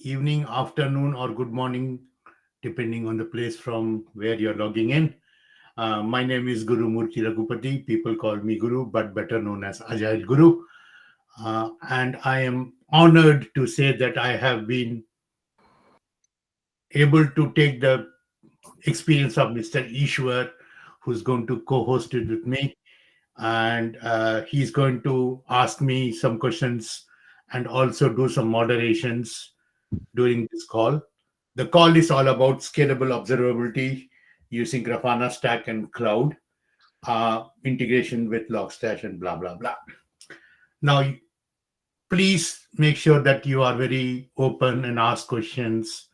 evening, afternoon, or good morning, depending on the place from where you're logging in. My name is Guru Murthy Raghupati. People call me Guru, but better known as Agile Guru. And I am honored to say that I have been able to take the experience of Mr. Ishwar, who's going to co-host it with me. And he's going to ask me some questions and also do some moderations during this call. The call is all about scalable observability using Grafana Stack and cloud, integration with Logstash and blah, blah, blah. Now, please make sure that you are very open and ask questions.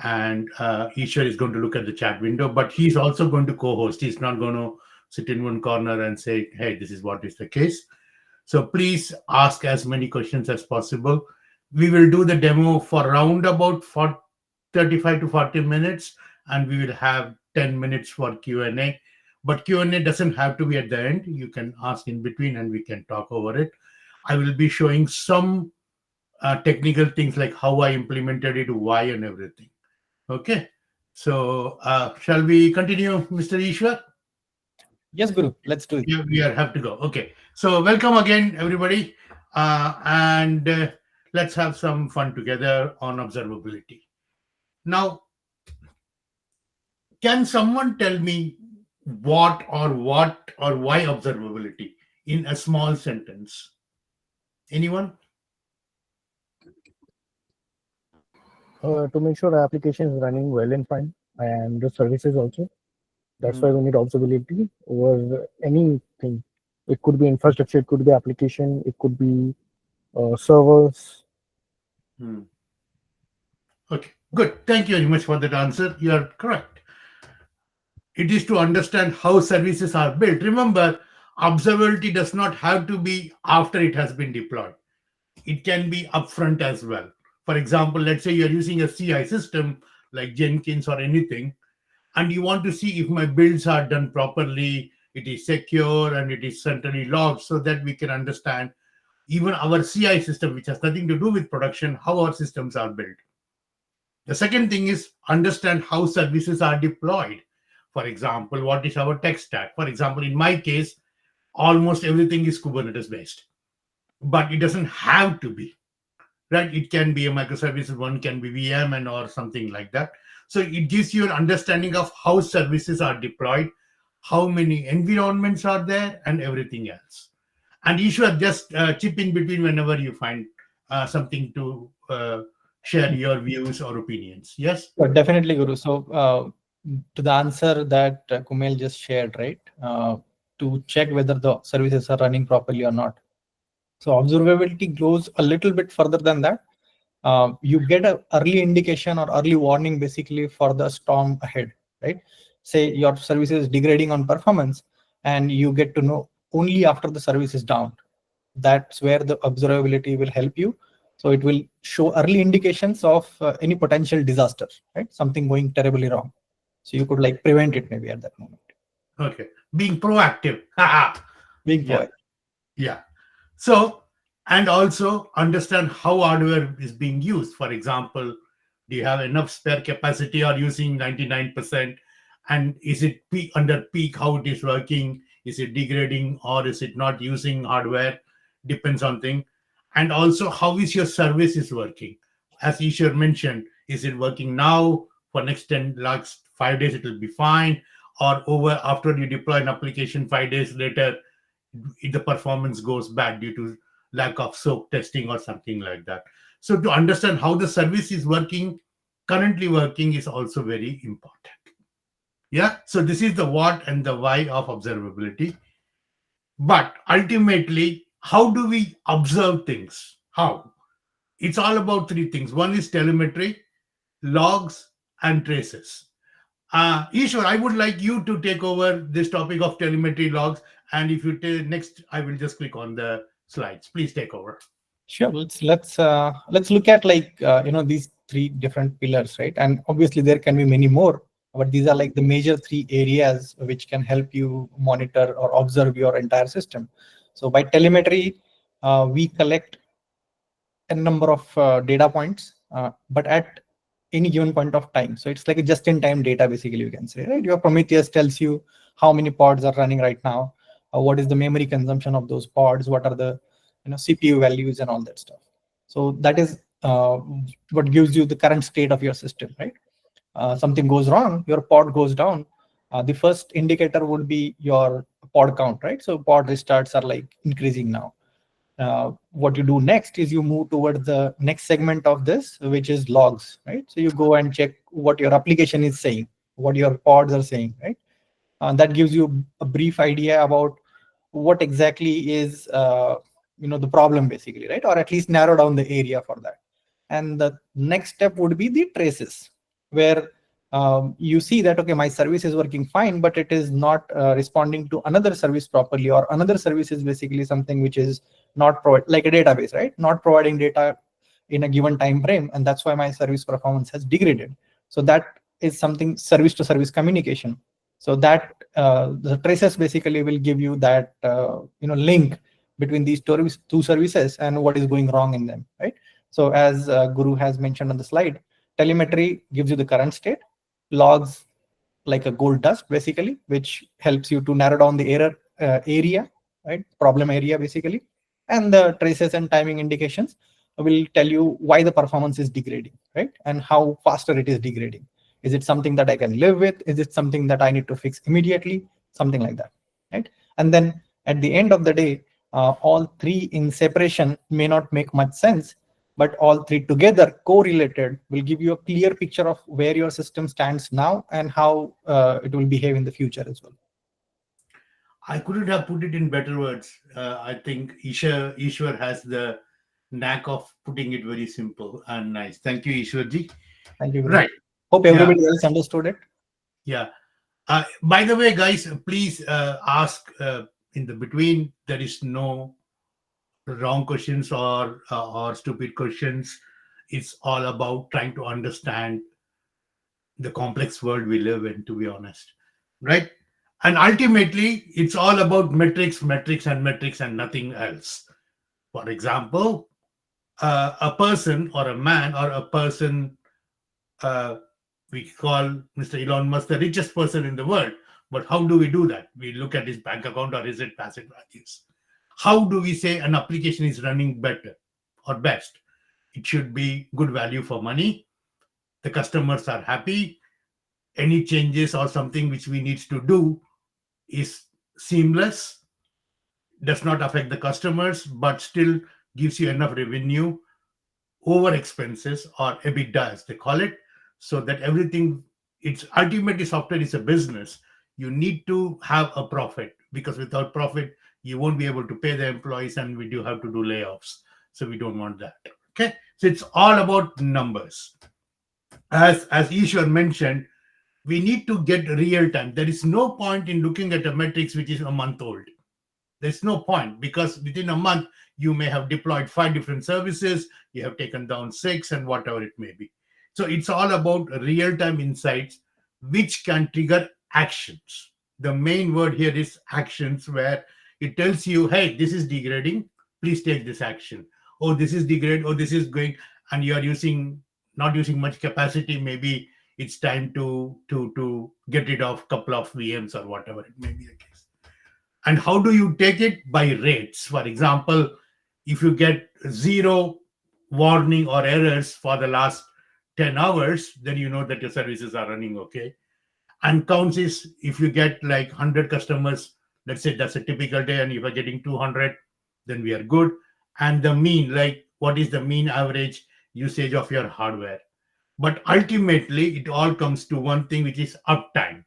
And Ishwar is going to look at the chat window, but he's also going to co-host. He's not going to sit in one corner and say, hey, this is what is the case. So please ask as many questions as possible. We will do the demo for around about 35 to 40 minutes, and we will have 10 minutes for Q&A. But Q&A doesn't have to be at the end. You can ask in between and we can talk over it. I will be showing some technical things like how I implemented it, why, and everything. Okay. So shall we continue, Mr. Ishwar? Yes, Guru, let's do it. Yeah, we have to go. Okay. So welcome again, everybody. And let's have some fun together on observability. Now, can someone tell me what or why observability in a small sentence? Anyone? To make sure our application is running well and fine, and the services also. That's why we need observability over anything. It could be infrastructure, it could be application, it could be servers. Okay, good. Thank you very much for that answer. You are correct. It is to understand how services are built. Remember, observability does not have to be after it has been deployed. It can be upfront as well. For example, let's say you're using a CI system like Jenkins or anything, and you want to see if my builds are done properly, it is secure, and it is centrally logged so that we can understand even our CI system, which has nothing to do with production, how our systems are built. The second thing is understand how services are deployed. For example, what is our tech stack? For example, in my case, almost everything is Kubernetes based, but it doesn't have to be, right? It can be a microservices, one can be VM and or something like that. So it gives you an understanding of how services are deployed, how many environments are there, and everything else. And you should just chip in between whenever you find something to share your views or opinions. Yes? Definitely, Guru. So to the answer that Kumail just shared, right? To check whether the services are running properly or not. So observability goes a little bit further than that. You get an early indication or early warning basically for the storm ahead, right? Say your service is degrading on performance and you get to know only after the service is down. That's where the observability will help you. So it will show early indications of any potential disaster, right? Something going terribly wrong. So you could like prevent it maybe at that moment. Okay. Being proactive. Being proactive. Yeah. So, and also understand how hardware is being used. For example, do you have enough spare capacity or using 99%? And is it under peak, how it is working? Is it degrading or is it not using hardware? Depends on thing. And also, how is your service is working? As Ishwar mentioned, is it working now? For next 5 days, it will be fine. Or over after you deploy an application 5 days later, the performance goes bad due to lack of soak testing or something like that. So to understand how the service is working, currently working, is also very important. Yeah. So this is the what and the why of observability. But ultimately, how do we observe things? How? It's all about three things. One is telemetry, logs, and traces. Ishwar, I would like you to take over this topic of telemetry logs. And if you next, I will just click on the slides. Please take over. Sure. Let's look at like these three different pillars, right? And obviously there can be many more, but these are like the major three areas which can help you monitor or observe your entire system. So by telemetry, we collect a number of data points but at any given point of time. So it's like a just-in-time data, basically, you can say, right? Your Prometheus tells you how many pods are running right now, what is the memory consumption of those pods, what are the CPU values and all that stuff. So that is what gives you the current state of your system, right? Something goes wrong, your pod goes down. The first indicator would be your pod count, right? So pod restarts are like increasing now. What you do next is you move towards the next segment of this, which is logs, right? So you go and check what your application is saying, what your pods are saying, right? That gives you a brief idea about what exactly is the problem, basically, right? Or at least narrow down the area for that. And the next step would be the traces, where you see that, okay, my service is working fine, but it is not responding to another service properly, or another service is basically something which is not like a database, right? Not providing data in a given time frame, and that's why my service performance has degraded. So that is something service to service communication. So that the traces basically will give you that link between these two services and what is going wrong in them, right? So as Guru has mentioned on the slide, telemetry gives you the current state, logs like a gold dust, basically, which helps you to narrow down the error area, right? Problem area, basically. And the traces and timing indications will tell you why the performance is degrading, right? And how faster it is degrading. Is it something that I can live with? Is it something that I need to fix immediately? Something like that, right? And then at the end of the day, all three in separation may not make much sense, but all three together correlated will give you a clear picture of where your system stands now and how it will behave in the future as well. I couldn't have put it in better words. I think Ishwar has the knack of putting it very simple and nice. Thank you, Ishwarji. Thank you. Right. Hope everybody else understood it. Yeah. By the way, guys, please ask in the between. There is no wrong questions or stupid questions. It's all about trying to understand the complex world we live in, to be honest, right? And ultimately, it's all about metrics, and nothing else. For example, a person or a man or a person, we call Mr. Elon Musk the richest person in the world. But how do we do that? We look at his bank account, or is it passive values? How do we say an application is running better or best? It should be good value for money. The customers are happy. Any changes or something which we need to do is seamless, does not affect the customers, but still gives you enough revenue over expenses, or EBITDA as they call it, so that everything, it's ultimately software is a business. You need to have a profit, because without profit, you won't be able to pay the employees, and we do have to do layoffs. So we don't want that. Okay. So it's all about numbers. As Ishwar mentioned, we need to get real time. There is no point in looking at a metrics which is a month old. There's no point, because within a month, you may have deployed 5 different services, you have taken down 6, and whatever it may be. So it's all about real-time insights, which can trigger actions. The main word here is actions, where it tells you, hey, this is degrading, please take this action. Oh, this is degraded, oh, this is going, and you are not using much capacity, maybe it's time to get rid of a couple of VMs or whatever it may be the case. And how do you take it? By rates. For example, if you get 0 warning or errors for the last 10 hours, then you know that your services are running okay. And counts is if you get like 100 customers, let's say that's a typical day, and if you're getting 200, then we are good. And the mean, like what is the mean average usage of your hardware? But ultimately, it all comes to one thing, which is uptime.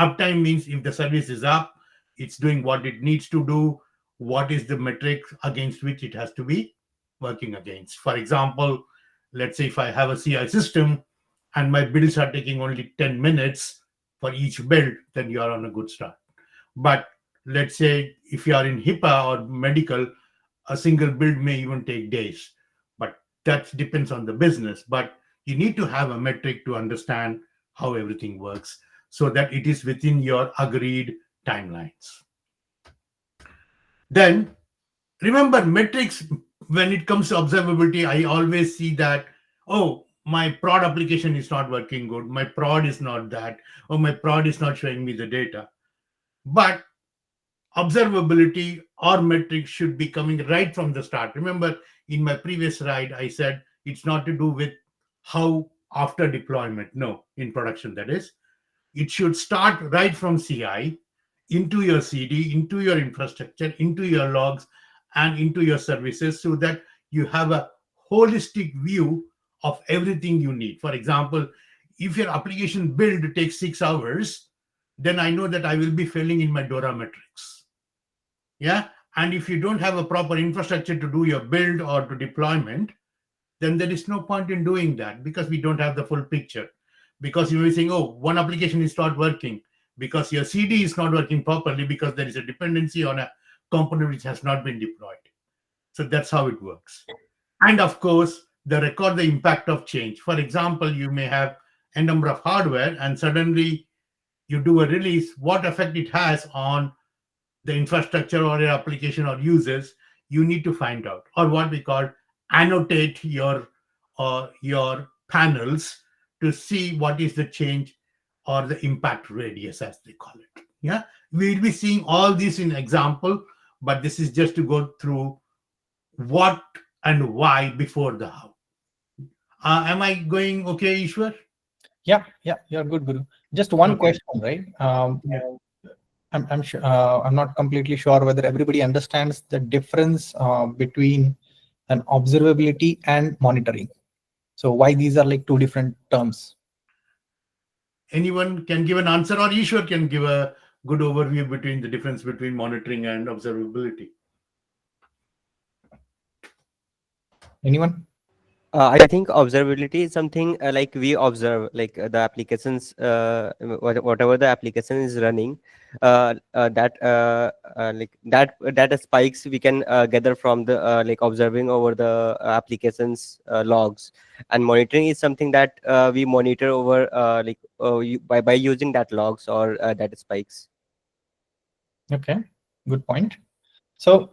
Uptime means if the service is up, it's doing what it needs to do, what is the metric against which it has to be working against. For example, let's say if I have a CI system and my builds are taking only 10 minutes for each build, then you are on a good start. But let's say if you are in HIPAA or medical, a single build may even take days. But that depends on the business. But you need to have a metric to understand how everything works, so that it is within your agreed timelines. Then remember, metrics, when it comes to observability, I always see that, oh, my prod application is not working good, my prod is not that, or my prod is not showing me the data. But observability or metrics should be coming right from the start. Remember, in my previous slide, I said it's not to do with how after deployment. No, in production, that is. It should start right from CI into your CD, into your infrastructure, into your logs, and into your services so that you have a holistic view of everything you need. For example, if your application build takes 6 hours, then I know that I will be failing in my DORA metrics. Yeah. And if you don't have a proper infrastructure to do your build or to deployment, then there is no point in doing that because we don't have the full picture. Because you may be saying, oh, one application is not working because your CD is not working properly because there is a dependency on a component which has not been deployed. So that's how it works. And of course, the record the impact of change. For example, you may have a number of hardware and suddenly you do a release, what effect it has on the infrastructure or your application or users, you need to find out, or what we call annotate your panels to see what is the change or the impact radius, as they call it. Yeah, we'll be seeing all this in example, but this is just to go through what and why before the how. Am I going okay, Ishwar? Yeah, you're good, Guru. Just one Okay. question, right? Yeah. I'm sure I'm not completely sure whether everybody understands the difference between an observability and monitoring. So why these are like two different terms? Anyone can give an answer, or Ishwar can give a good overview between the difference between monitoring and observability. Anyone? I think observability is something like we observe, like the applications, whatever the application is running, that spikes we can gather from the like observing over the applications logs, and monitoring is something that we monitor over by using that logs or that spikes. Okay, good point. So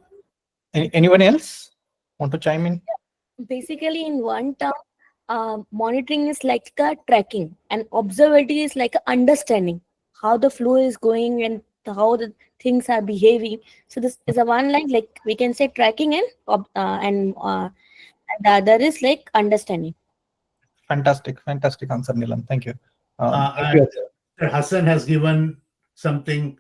anyone else want to chime in? Basically, in one term, monitoring is like a tracking, and observability is like a understanding how the flow is going and how the things are behaving. So this is a one line, like we can say tracking and the other is like understanding. Fantastic answer, Nilam. Thank you. And Mr. Hassan has given something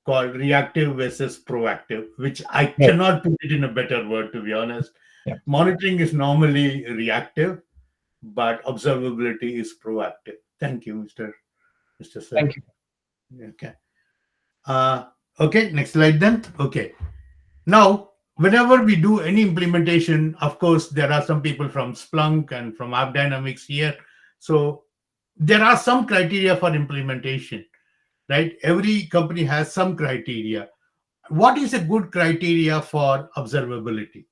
called reactive versus proactive, which I cannot put it in a better word, to be honest. Yeah. Monitoring is normally reactive, but observability is proactive. Thank you, Mr. Sir. Thank you. Okay. Okay, next slide then. Okay. Now, whenever we do any implementation, of course, there are some people from Splunk and from AppDynamics here. So there are some criteria for implementation, right? Every company has some criteria. What is a good criteria for observability?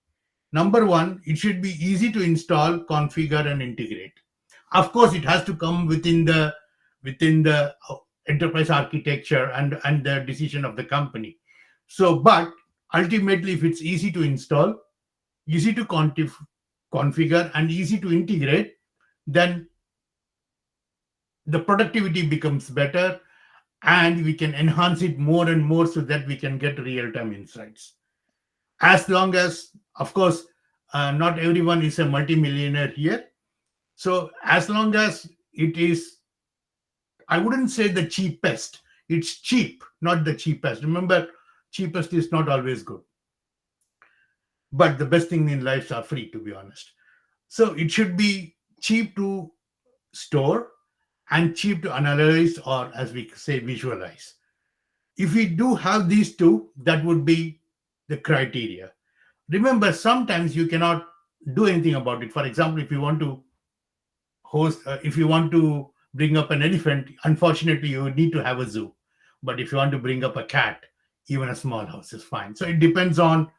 Number one, it should be easy to install, configure, and integrate. Of course, it has to come within the enterprise architecture and the decision of the company. So, but ultimately, if it's easy to install, easy to configure, and easy to integrate, then the productivity becomes better and we can enhance it more and more so that we can get real-time insights. As long as, of course, not everyone is a multimillionaire here. So as long as it is, I wouldn't say the cheapest, it's cheap, not the cheapest. Remember, cheapest is not always good. But the best thing in life are free, to be honest. So it should be cheap to store and cheap to analyze, or as we say, visualize. If we do have these two, that would be the criteria. Remember, sometimes you cannot do anything about it. For example, if you want to if you want to bring up an elephant, unfortunately, you need to have a zoo. But if you want to bring up a cat, even a small house is fine. So it depends on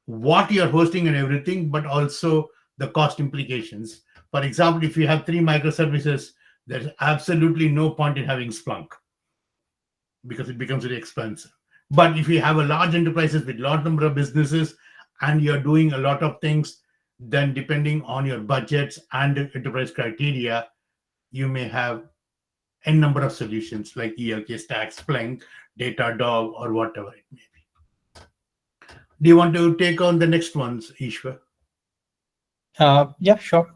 what you're hosting and everything, but also the cost implications. For example, if you have 3 microservices, there's absolutely no point in having Splunk because it becomes very expensive. But if you have a large enterprises with large number of businesses and you're doing a lot of things, then depending on your budgets and enterprise criteria, you may have n number of solutions like ELK Stack, Splunk, Datadog, or whatever it may be. Do you want to take on the next ones, Ishwar? Yeah, sure.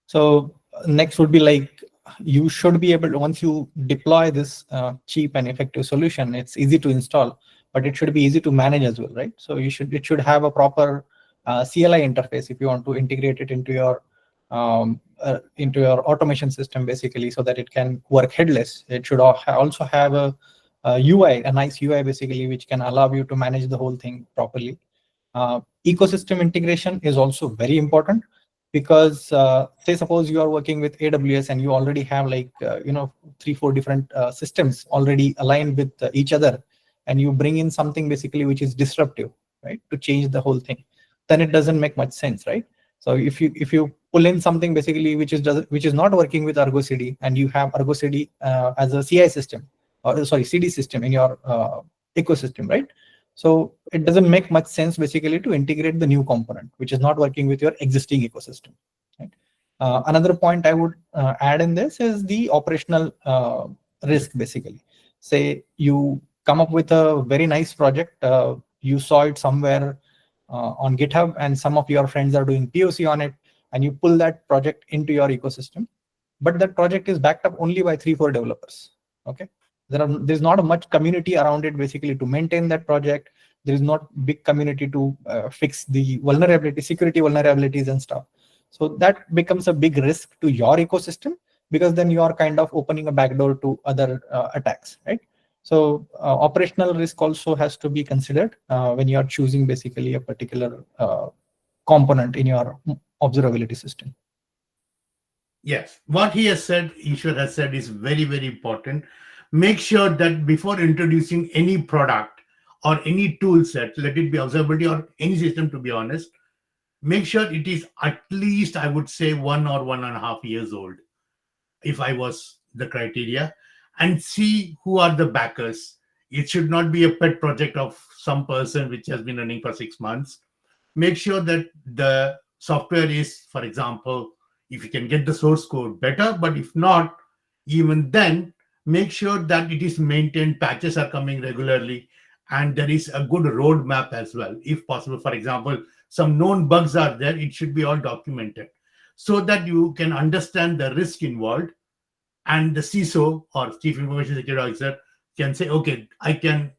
So next would be like, you should be able to, once you deploy this cheap and effective solution, it's easy to install, but it should be easy to manage as well, right? So it should have a proper CLI interface if you want to integrate it into your automation system, basically, so that it can work headless. It should also have a UI, a nice UI, basically, which can allow you to manage the whole thing properly. Ecosystem integration is also very important, because say suppose you are working with AWS and you already have like 3-4 different systems already aligned with each other, and you bring in something basically which is disruptive, right, to change the whole thing, then it doesn't make much sense, right? So if you pull in something basically which is not working with Argo CD, and you have Argo CD as a CI system, or sorry, CD system in your ecosystem, right? So it doesn't make much sense basically to integrate the new component which is not working with your existing ecosystem, right? Another point I would add in this is the operational risk, basically. Say you come up with a very nice project, you saw it somewhere on GitHub, and some of your friends are doing POC on it, and you pull that project into your ecosystem, but that project is backed up only by 3-4 developers. Okay, there's not a much community around it basically to maintain that project. There is not big community to fix the security vulnerabilities and stuff. So that becomes a big risk to your ecosystem, because then you are kind of opening a backdoor to other attacks, right? So operational risk also has to be considered when you are choosing basically a particular component in your observability system. Yes, what he has said, Ishwar has said, is very, very important. Make sure that before introducing any product or any tool set, let it be observability or any system, to be honest, make sure it is at least, I would say, 1 or 1.5 years old, if I was the criteria, and see who are the backers. It should not be a pet project of some person which has been running for 6 months. Make sure that the software is, for example, if you can get the source code, better, but if not, even then, make sure that it is maintained, patches are coming regularly, and there is a good roadmap as well. If possible, for example, some known bugs are there, it should be all documented so that you can understand the risk involved, and the CISO or Chief Information Security Officer can say, okay, I can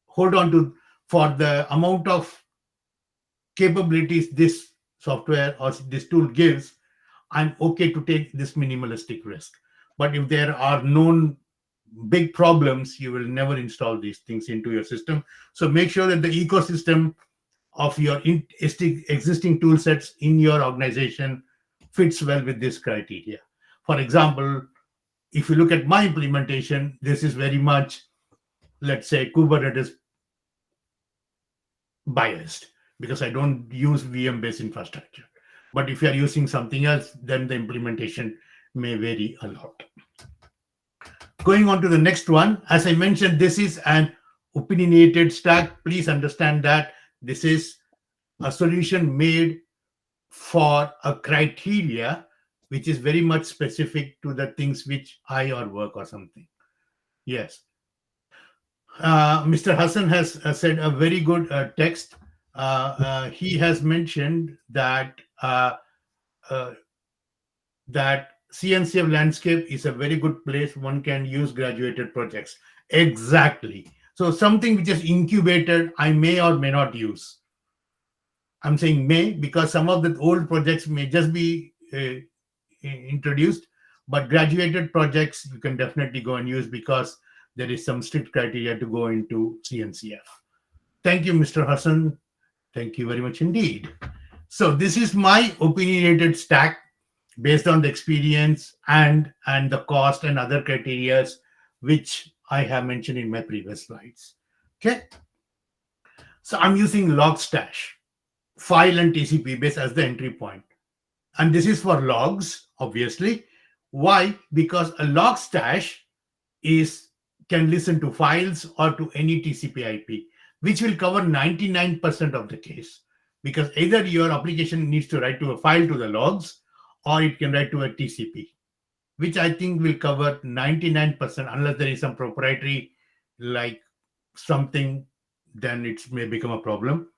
hold on to, for the amount of capabilities this software or this tool gives, I'm okay to take this minimalistic risk. But if there are known big problems, you will never install these things into your system. So make sure that the ecosystem of your existing tool sets in your organization fits well with this criteria. For example, if you look at my implementation, this is very much, let's say, Kubernetes biased, because I don't use VM-based infrastructure. But if you are using something else, then the implementation may vary a lot. Going on to the next one, as I mentioned, this is an opinionated stack. Please understand that this is a solution made for a criteria which is very much specific to the things which I or work or something. Yes. Mr. Hassan has said a very good text. He has mentioned that that CNCF landscape is a very good place. One can use graduated projects. Exactly. So something which is incubated, I may or may not use. I'm saying may, because some of the old projects may just be introduced, but graduated projects you can definitely go and use, because there is some strict criteria to go into CNCF. Thank you, Mr. Hassan. Thank you very much indeed. So this is my opinionated stack based on the experience and the cost and other criteria which I have mentioned in my previous slides. Okay. So I'm using Logstash, file and TCP base as the entry point. And this is for logs, obviously. Why? Because a Logstash can listen to files or to any TCP IP, which will cover 99% of the case. because either your application needs to write to a file to the logs, or it can write to a TCP, which I think will cover 99%, unless there is some proprietary like something, then it may become a problem.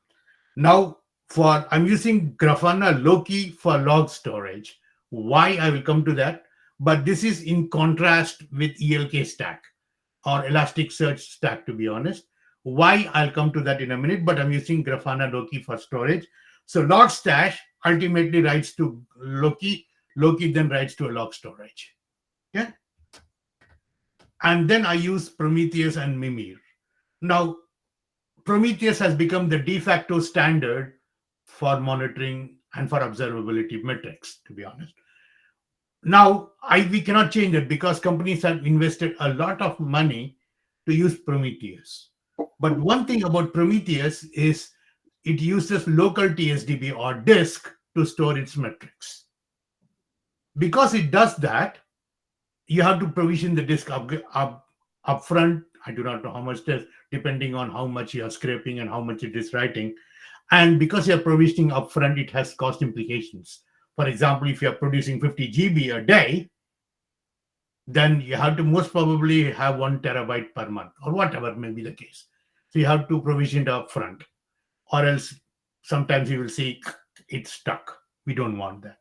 Now, I'm using Grafana Loki for log storage. Why? I will come to that. But this is in contrast with ELK stack or Elasticsearch stack, to be honest. Why? I'll come to that in a minute, but I'm using Grafana Loki for storage. So Logstash ultimately writes to Loki. Loki then writes to a log storage. Okay. And then I use Prometheus and Mimir. Now, Prometheus has become the de facto standard for monitoring and for observability metrics, to be honest. Now, we cannot change it because companies have invested a lot of money to use Prometheus. But one thing about Prometheus is it uses local TSDB or disk to store its metrics. Because it does that, you have to provision the disk upfront. I do not know how much it is, depending on how much you are scraping and how much it is writing. And because you're provisioning upfront, it has cost implications. For example, if you're producing 50 GB a day, then you have to most probably have 1 terabyte per month or whatever may be the case. So you have to provision it upfront, or else sometimes you will see it's stuck. We don't want that.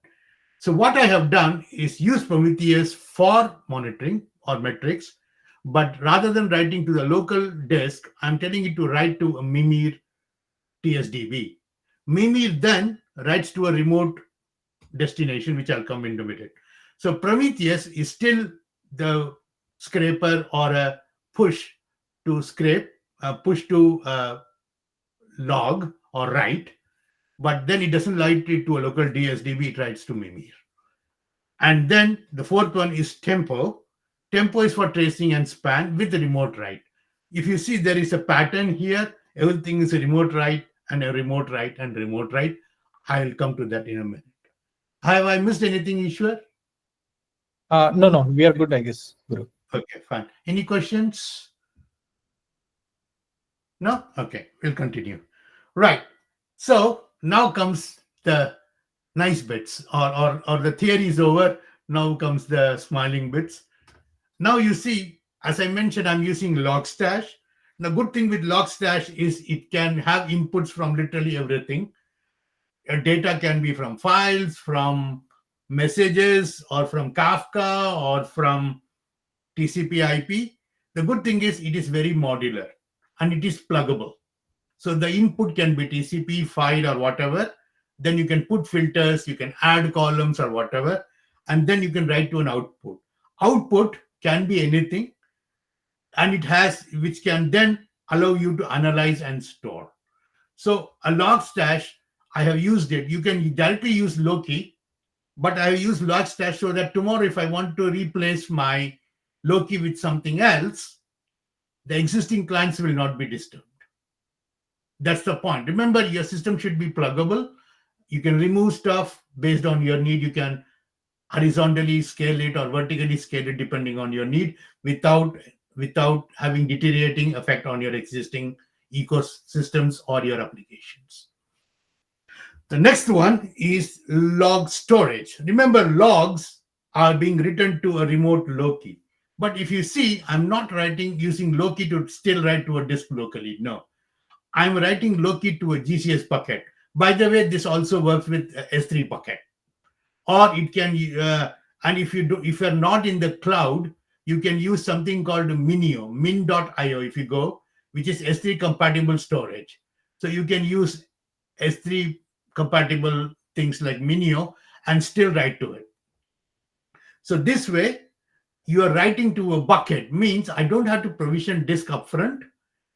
So what I have done is use Prometheus for monitoring or metrics, but rather than writing to the local disk, I'm telling it to write to a Mimir TSDB. Mimir then writes to a remote destination, which I'll come into a minute. So Prometheus is still the scraper or a push to scrape, push to log or write, but then it doesn't write it to a local DSDB, it writes to Mimir. And then the fourth one is tempo. Tempo is for tracing and span with the remote write. If you see, there is a pattern here. Everything is a remote write and a remote write and remote write. I'll come to that in a minute. Have I missed anything, Ishwar? No, we are good, I guess, Guru. Okay, fine. Any questions? No? Okay, we'll continue. Right. So now comes the nice bits, or the theory is over. Now comes the smiling bits. Now you see, as I mentioned, I'm using Logstash. The good thing with Logstash is it can have inputs from literally everything. Data can be from files, from messages, or from Kafka, or from TCP/IP. The good thing is it is very modular and it is pluggable. So the input can be TCP, file, or whatever. Then you can put filters, you can add columns or whatever, and then you can write to an output. Output can be anything, and it has, which can then allow you to analyze and store. So a Logstash, I have used it. You can directly use Loki, but I use Logstash so that tomorrow if I want to replace my Loki with something else, the existing clients will not be disturbed. That's the point. Remember, your system should be pluggable. You can remove stuff based on your need. You can horizontally scale it or vertically scale it depending on your need without having deteriorating effect on your existing ecosystems or your applications. The next one is log storage. Remember, logs are being written to a remote Loki. But if you see, I'm not using Loki to still write to a disk locally. No, I'm writing Loki to a GCS bucket. By the way, this also works with S3 bucket. Or it can, and if you're not in the cloud, you can use something called Minio, min.io if you go, which is S3 compatible storage. So you can use S3 compatible things like Minio and still write to it. So this way, you are writing to a bucket, means I don't have to provision disk upfront.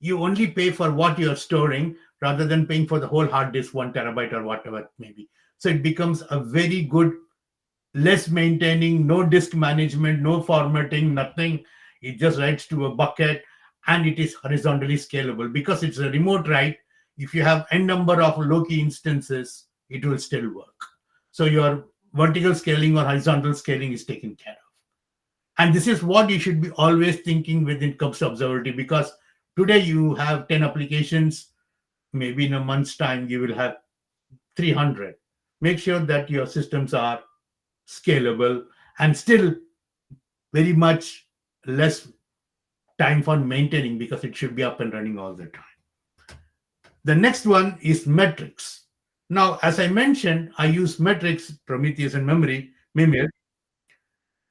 You only pay for what you're storing rather than paying for the whole hard disk, 1 terabyte or whatever it may be. So it becomes a very good, less maintaining, no disk management, no formatting, nothing. It just writes to a bucket and it is horizontally scalable because it's a remote write. If you have n number of Loki instances, it will still work. So your vertical scaling or horizontal scaling is taken care of. And this is what you should be always thinking when it comes to observability, because today you have 10 applications. Maybe in a month's time, you will have 300. Make sure that your systems are scalable and still very much less time for maintaining, because it should be up and running all the time. The next one is metrics. Now, as I mentioned, I use metrics, Prometheus and Mimir.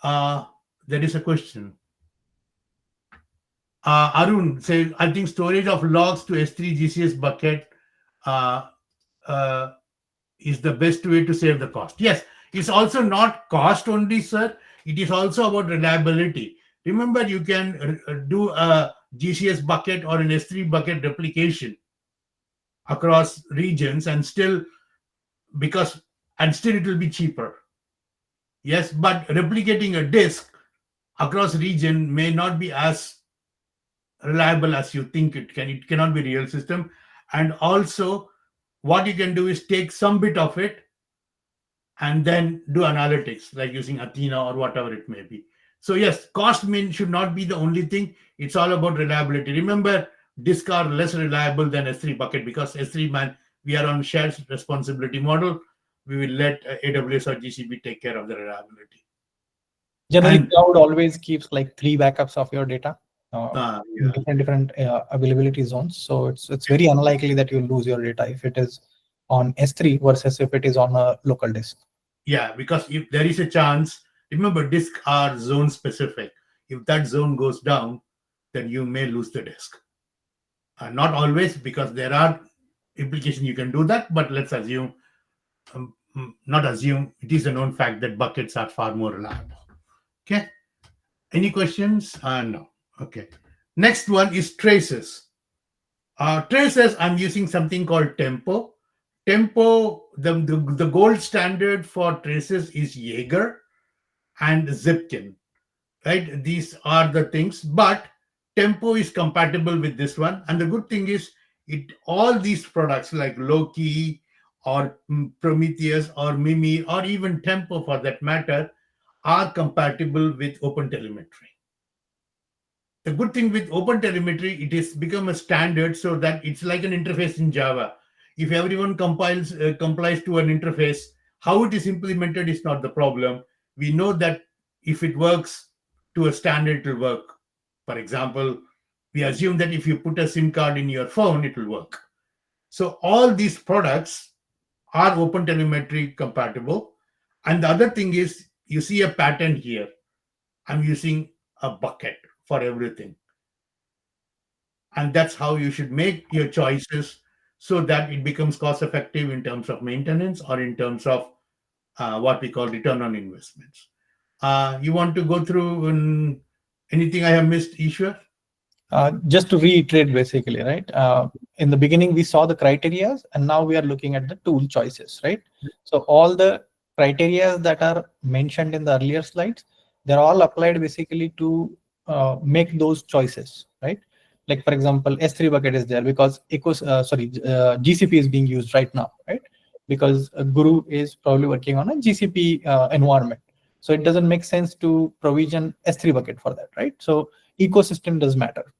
There is a question. Arun says, I think storage of logs to S3 GCS bucket is the best way to save the cost. Yes, it's also not cost only, sir. It is also about reliability. Remember, you can do a GCS bucket or an S3 bucket replication across regions and still it will be cheaper. Yes, but replicating a disk across region may not be as reliable as you think it can. It cannot be real system. And also, what you can do is take some bit of it and then do analytics, like using Athena or whatever it may be. So yes, cost should not be the only thing. It's all about reliability. Remember, disks are less reliable than S3 bucket, because S3 we are on shared responsibility model. We will let AWS or GCP take care of the reliability. Generally, cloud always keeps like 3 backups of your data. Different availability zones. So it's very unlikely that you'll lose your data if it is on S3 versus if it is on a local disk. Yeah, because if there is a chance, remember, disks are zone specific. If that zone goes down, then you may lose the disk. Not always, because there are implications you can do that, but let's assume, not assume, it is a known fact that buckets are far more reliable. Okay. Any questions? No. Okay. Next one is traces. Traces, I'm using something called Tempo. Tempo, the gold standard for traces is Jaeger and Zipkin, right? These are the things, but Tempo is compatible with this one. And the good thing is, all these products like Loki or Prometheus or Mimir or even Tempo for that matter are compatible with OpenTelemetry. The good thing with OpenTelemetry, it has become a standard, so that it's like an interface in Java. If everyone complies to an interface, how it is implemented is not the problem. We know that if it works to a standard, it will work. For example, we assume that if you put a SIM card in your phone, it will work. So all these products are OpenTelemetry compatible. And the other thing is, you see a pattern here. I'm using a bucket for everything. And that's how you should make your choices, so that it becomes cost effective in terms of maintenance or in terms of what we call return on investments. You want to go through anything I have missed, Ishwar? Just to reiterate, basically, right? In the beginning, we saw the criteria, and now we are looking at the tool choices, right? So all the criteria that are mentioned in the earlier slides, they're all applied basically to make those choices, right? Like, for example, S3 bucket is there because GCP is being used right now, right? Because Guru is probably working on a GCP environment. So it doesn't make sense to provision S3 bucket for that, right? So ecosystem does matter.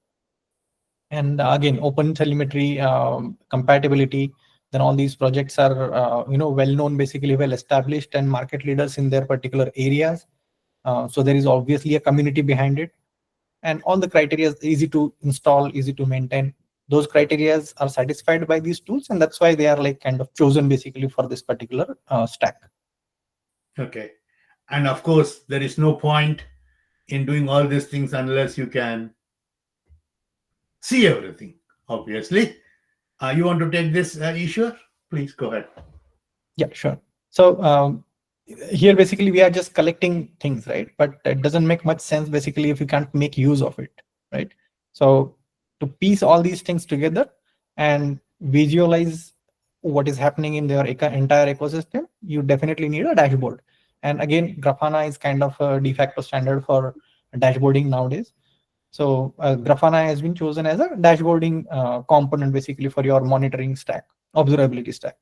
And again, OpenTelemetry compatibility, then all these projects are well-known, basically well-established and market leaders in their particular areas. So there is obviously a community behind it. And all the criteria is easy to install, easy to maintain. Those criteria are satisfied by these tools, and that's why they are like kind of chosen basically for this particular stack. Okay. And of course, there is no point in doing all these things unless you can see everything, obviously. You want to take this, Ishwar? Please go ahead. Yeah, sure. So here basically we are just collecting things, right? But it doesn't make much sense basically if you can't make use of it, right? So to piece all these things together and visualize what is happening in their entire ecosystem, you definitely need a dashboard. And again, Grafana is kind of a de facto standard for dashboarding nowadays. So Grafana has been chosen as a dashboarding component basically for your monitoring stack, observability stack.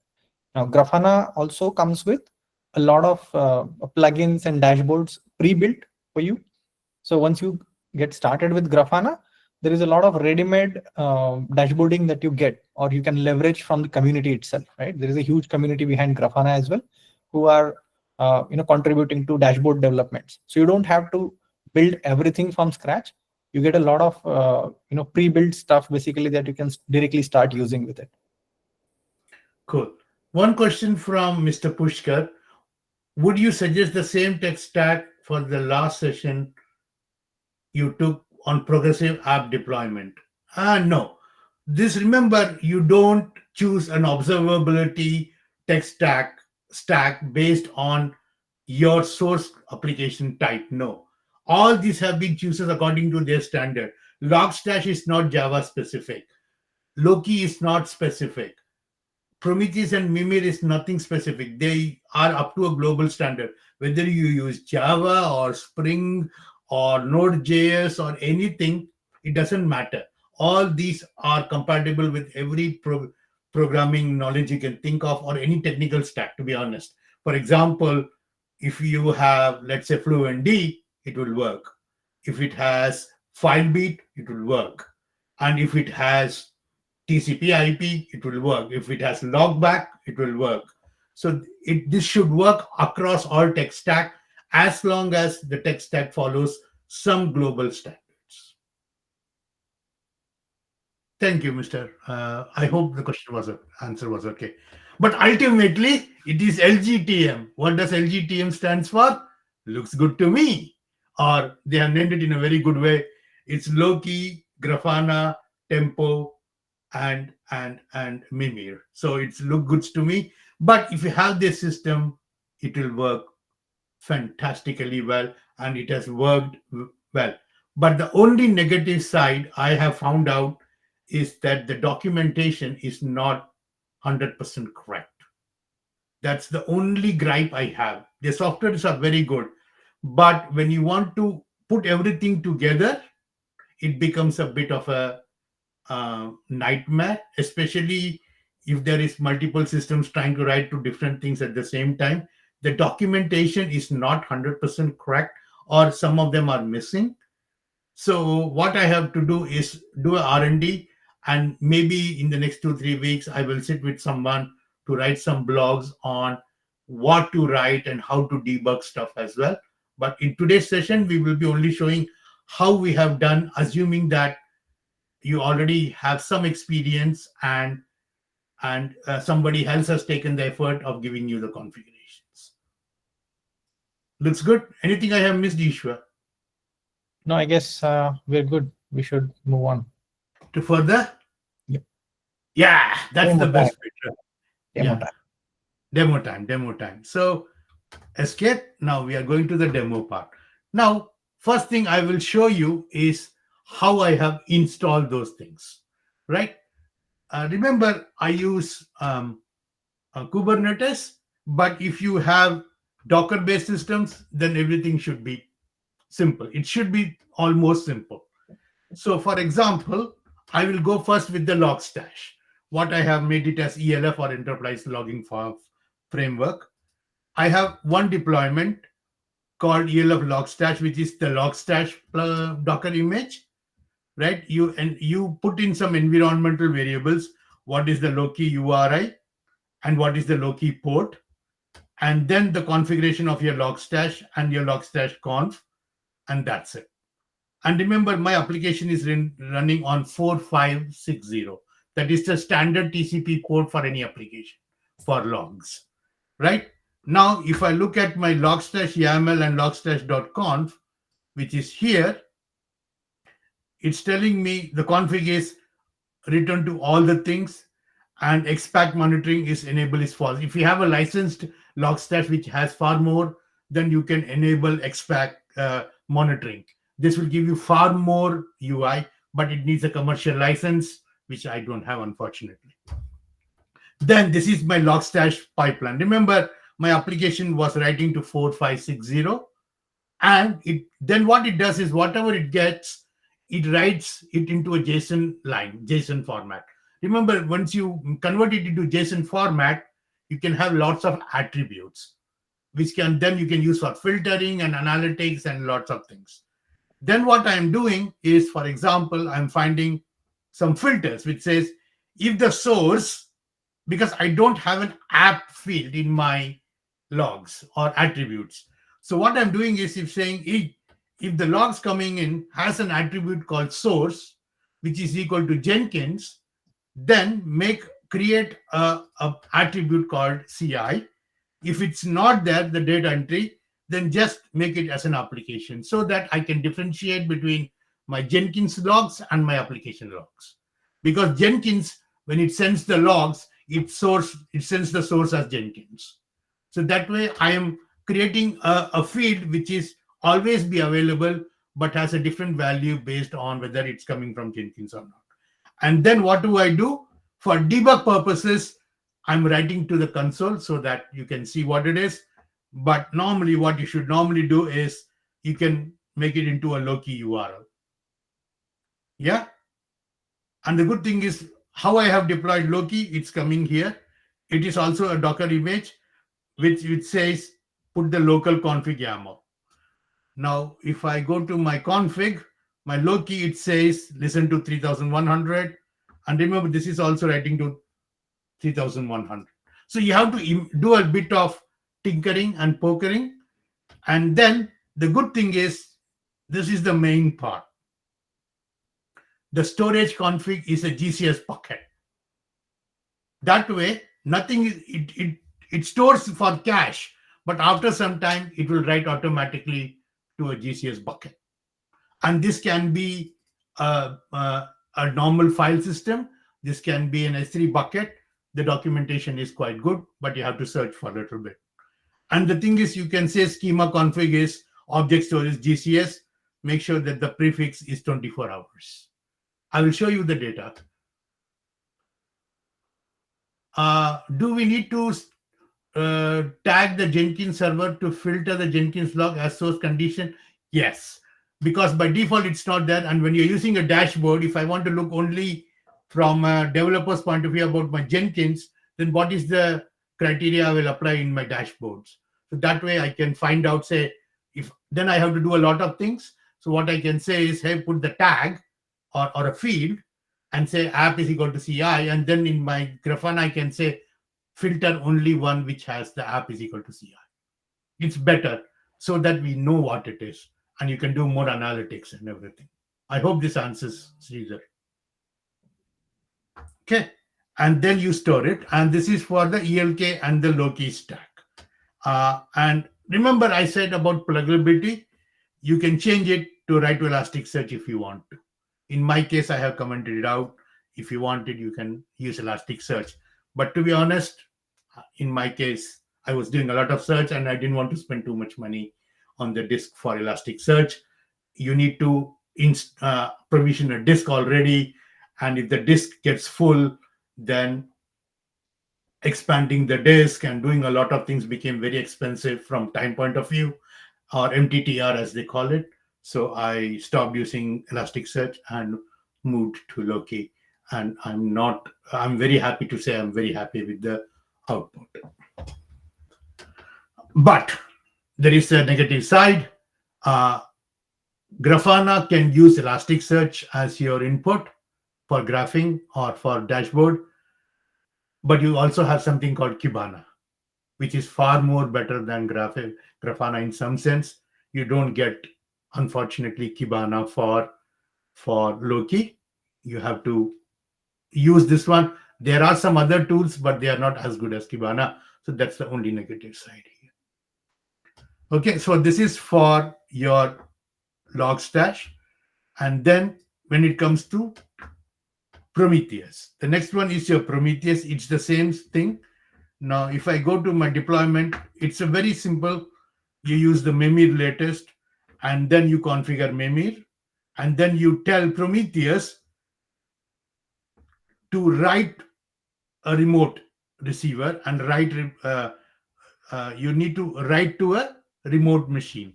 Now, Grafana also comes with a lot of plugins and dashboards pre-built for you. So once you get started with Grafana, there is a lot of ready-made dashboarding that you get, or you can leverage from the community itself, right? There is a huge community behind Grafana as well, who are contributing to dashboard developments. So you don't have to build everything from scratch. You get a lot of pre-built stuff basically that you can directly start using with it. Cool. One question from Mr. Pushkar. Would you suggest the same tech stack for the last session you took on progressive app deployment? No. This, remember, you don't choose an observability tech stack based on your source application type. No. All these have been chosen according to their standard. Logstash is not Java specific. Loki is not specific. Prometheus and Mimir is nothing specific. They are up to a global standard. Whether you use Java or Spring or Node.js or anything, it doesn't matter. All these are compatible with every programming knowledge you can think of, or any technical stack, to be honest. For example, if you have, let's say, Fluentd, it will work. If it has FileBeat, it will work. And if it has TCP/IP, it will work. If it has logback, it will work. So this should work across all tech stack, as long as the tech stack follows some global standards. Thank you, Mr. I hope the answer was okay. But ultimately, it is LGTM. What does LGTM stands for? Looks good to me. Or they have named it in a very good way. It's Loki, Grafana, Tempo, and Mimir. So it's look good to me. But if you have this system, it will work fantastically well, and it has worked well. But the only negative side I have found out is that the documentation is not 100% correct. That's the only gripe I have. The softwares are very good, but when you want to put everything together, it becomes a bit of a nightmare, especially if there is multiple systems trying to write to different things at the same time. The documentation is not 100% correct, or some of them are missing. So what I have to do is do a R&D, and maybe in the next 2-3 weeks, I will sit with someone to write some blogs on what to write and how to debug stuff as well. But in today's session, we will be only showing how we have done, assuming that you already have some experience and somebody else has taken the effort of giving you the configurations. Looks good. Anything I have missed, Ishwar? No, I guess we're good. We should move on to further. Yep. Yeah, that's Demo the best time. picture. Demo time. Demo time. So escape. Now we are going to the demo part. Now, first thing I will show you is how I have installed those things, right? Remember, I use Kubernetes, but if you have Docker-based systems, then everything should be simple. It should be almost simple. So, for example, I will go first with the Logstash. What I have made it as ELF, or Enterprise Logging Framework. I have one deployment called ELF Logstash, which is the Logstash Docker image. Right, you put in some environmental variables. What is the Loki URI and what is the Loki port, and then the configuration of your Logstash and your Logstash conf, and that's it. And remember, my application is running on 4560. That is the standard TCP port for any application for logs. Right now, if I look at my Logstash YAML and logstash.conf, which is here, it's telling me the config is return to all the things, and expac monitoring is enabled is false. If you have a licensed Logstash which has far more, then you can enable expac monitoring. This will give you far more UI, but it needs a commercial license, which I don't have, unfortunately. Then this is my Logstash pipeline. Remember, my application was writing to 4560, and then what it does is whatever it gets, it writes it into a JSON format. Remember, once you convert it into JSON format, you can have lots of attributes, which you can use for filtering and analytics and lots of things. Then what I'm doing is, for example, I'm finding some filters which says if the source, because I don't have an app field in my logs or attributes. So what I'm doing is if saying if the logs coming in has an attribute called source, which is equal to Jenkins, then create a attribute called CI. If it's not there, the data entry, then just make it as an application so that I can differentiate between my Jenkins logs and my application logs. Because Jenkins, when it sends the logs, it sends the source as Jenkins. So that way I am creating a field which is always be available, but has a different value based on whether it's coming from Jenkins or not. And then what do I do? For debug purposes, I'm writing to the console so that you can see what it is. But normally what you should normally do is you can make it into a Loki URL. Yeah. And the good thing is how I have deployed Loki, it's coming here. It is also a Docker image, which says put the local config YAML. Now, if I go to my config, my Loki, it says listen to 3100. And remember, this is also writing to 3100. So you have to do a bit of tinkering and pokering. And then the good thing is, this is the main part. The storage config is a GCS bucket. That way, nothing, it stores for cache, but after some time, it will write automatically to a GCS bucket. And this can be a normal file system. This can be an S3 bucket. The documentation is quite good, but you have to search for a little bit. And the thing is, you can say schema config is object storage GCS. Make sure that the prefix is 24 hours. I will show you the data. Do we need to tag the Jenkins server to filter the Jenkins log as source condition? Yes, because by default it's not there. And when you're using a dashboard, if I want to look only from a developer's point of view about my Jenkins, then what is the criteria I will apply in my dashboards? So that way I can find out, say, if then I have to do a lot of things. So what I can say is, hey, put the tag or a field and say app is equal to CI. And then in my Grafana, I can say filter only one which has the app is equal to CI. It's better so that we know what it is. And you can do more analytics and everything. I hope this answers Sridhar. Okay. And then you store it. And this is for the ELK and the Loki stack. And remember I said about pluggability, you can change it to write to Elasticsearch if you want to. In my case, I have commented it out. If you want it, you can use Elasticsearch. But to be honest, in my case, I was doing a lot of search and I didn't want to spend too much money on the disk for Elasticsearch. You need to provision a disk already. And if the disk gets full, then expanding the disk and doing a lot of things became very expensive from time point of view, or MTTR as they call it. So I stopped using Elasticsearch and moved to Loki. And I'm very happy to say I'm very happy with the output. But there is a negative side. Grafana can use Elasticsearch as your input for graphing or for dashboard. But you also have something called Kibana, which is far more better than Grafana in some sense. You don't get, unfortunately, Kibana for Loki. You have to use this one. There are some other tools, but they are not as good as Kibana. So that's the only negative side here. Okay, so this is for your Logstash. And then when it comes to Prometheus, the next one is your Prometheus. It's the same thing. Now, if I go to my deployment, it's a very simple. You use the Mimir latest, and then you configure Mimir, and then you tell Prometheus to write a remote receiver and you need to write to a remote machine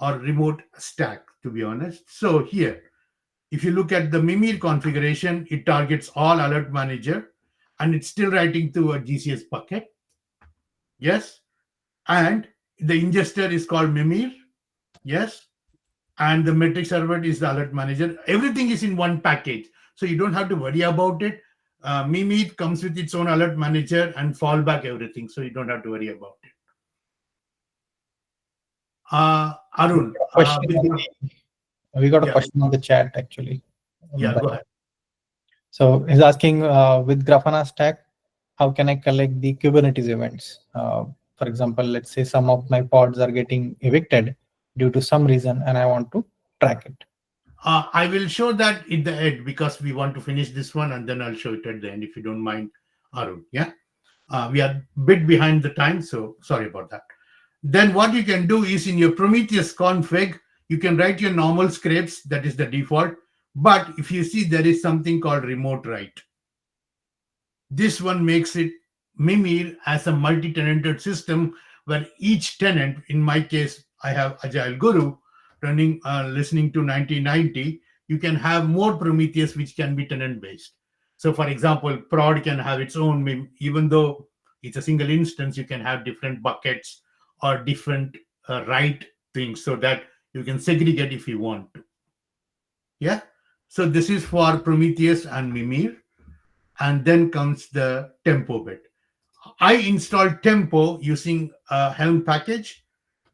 or remote stack, to be honest. So here, if you look at the Mimir configuration, it targets all alert manager and it's still writing to a GCS bucket. Yes. And the ingester is called Mimir. Yes. and the metric server is the alert manager. Everything is in one package, so you don't have to worry about it. Mimir comes with its own alert manager and fallback everything, so you don't have to worry about it. Arun, We got a yeah. question on the chat actually. Yeah, go ahead. So he's asking, with Grafana Stack, how can I collect the Kubernetes events? For example, let's say some of my pods are getting evicted due to some reason, and I want to track it. I will show that at the end because we want to finish this one, and then I'll show it at the end if you don't mind, Arun. Yeah, we are a bit behind the time, so sorry about that. Then what you can do is in your Prometheus config, you can write your normal scripts, that is the default. But if you see, there is something called remote write. This one makes it Mimir as a multi-tenanted system where each tenant, in my case, I have Agile Guru running, listening to 1990. You can have more Prometheus, which can be tenant-based. So for example, prod can have its own, even though it's a single instance, you can have different buckets or different write things so that you can segregate if you want to. Yeah. So this is for Prometheus and Mimir. And then comes the tempo bit. I installed tempo using a Helm package,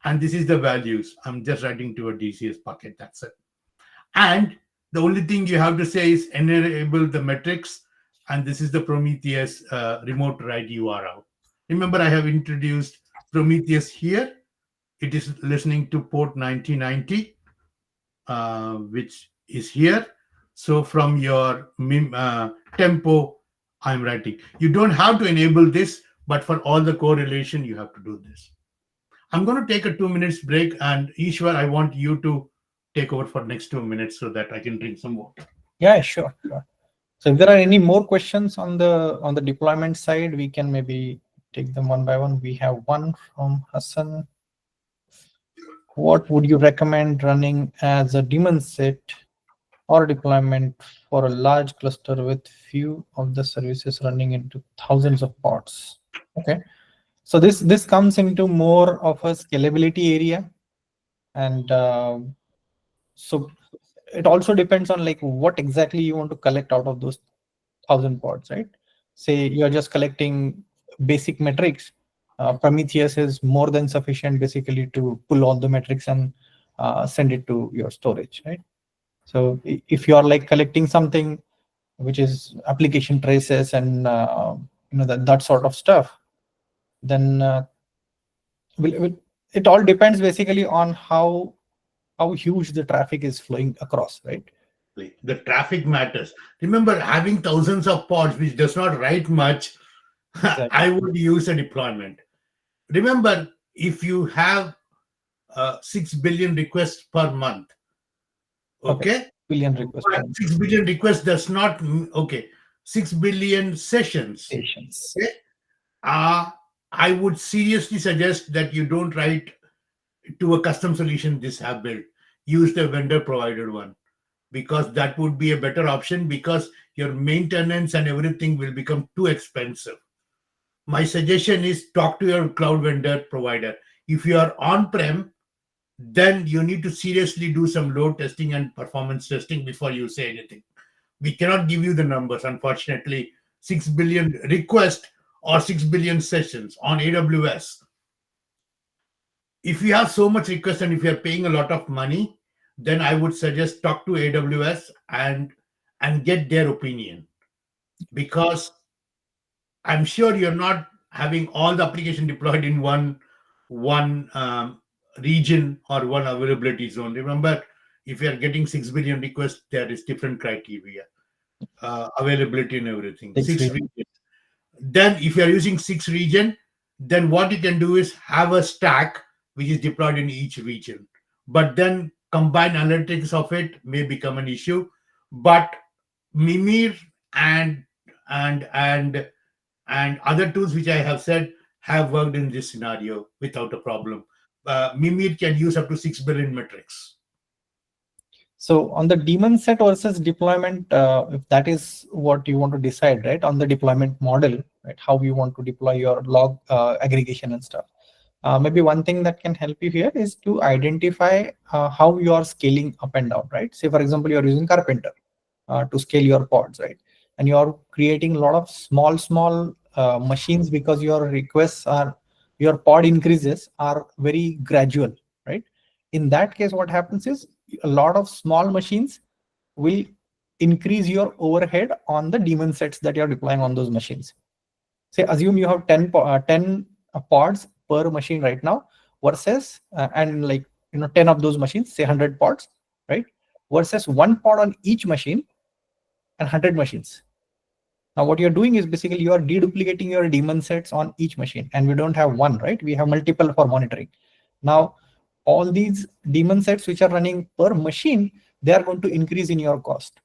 and this is the values. I'm just writing to a DCS bucket, that's it. And the only thing you have to say is enable the metrics, and this is the Prometheus remote write URL. Remember, I have introduced Prometheus here. It is listening to port 9090, which is here. So from your tempo, I'm writing. You don't have to enable this, but for all the correlation, you have to do this. I'm going to take a 2 minutes break, and Ishwar, I want you to take over for next 2 minutes so that I can drink some water. Yeah, sure. So if there are any more questions on the deployment side, we can maybe take them one by one. We have one from Hassan. What would you recommend running as a daemon set or deployment for a large cluster with few of the services running into thousands of pods? Okay, so this comes into more of a scalability area, and so it also depends on like what exactly you want to collect out of those 1,000 pods, right? Say you're just collecting basic metrics. Prometheus is more than sufficient basically to pull all the metrics and send it to your storage, right? So if you are like collecting something which is application traces and that sort of stuff, then it all depends basically on how huge the traffic is flowing across, right? The traffic matters. Remember, having thousands of pods which does not write much, exactly. I would use a deployment. Remember, if you have 6 billion requests per month, okay? 6 billion requests does not, 6 billion sessions. Okay? I would seriously suggest that you don't write to a custom solution this have built. Use the vendor provided one, because that would be a better option, because your maintenance and everything will become too expensive. My suggestion is talk to your cloud vendor provider. If you are on-prem, then you need to seriously do some load testing and performance testing before you say anything. We cannot give you the numbers, unfortunately. 6 billion requests or 6 billion sessions on AWS. If you have so much requests and if you're paying a lot of money, then I would suggest talk to AWS and get their opinion, because I'm sure you're not having all the application deployed in one region or one availability zone. Remember, if you're getting 6 billion requests, there is different criteria, availability and everything. 6 regions. Then if you're using 6 region, then what you can do is have a stack which is deployed in each region. But then combined analytics of it may become an issue. But Mimir and other tools which I have said have worked in this scenario without a problem. Mimir can use up to 6 billion metrics. So on the daemon set versus deployment, if that is what you want to decide, right, on the deployment model, right, how you want to deploy your log aggregation and stuff. maybe one thing that can help you here is to identify how you are scaling up and down, right? Say, for example, you're using Carpenter to scale your pods, right? And you're creating a lot of small machines because your requests are, your pod increases are very gradual, right? In that case, what happens is a lot of small machines will increase your overhead on the daemon sets that you're deploying on those machines. Say, assume you have 10 pods per machine right now versus and like 10 of those machines, say 100 pods, right? Versus one pod on each machine and 100 machines. Now what you're doing is basically you are deduplicating your daemon sets on each machine, and we don't have one, right? We have multiple for monitoring. Now all these daemon sets which are running per machine, they are going to increase in your cost,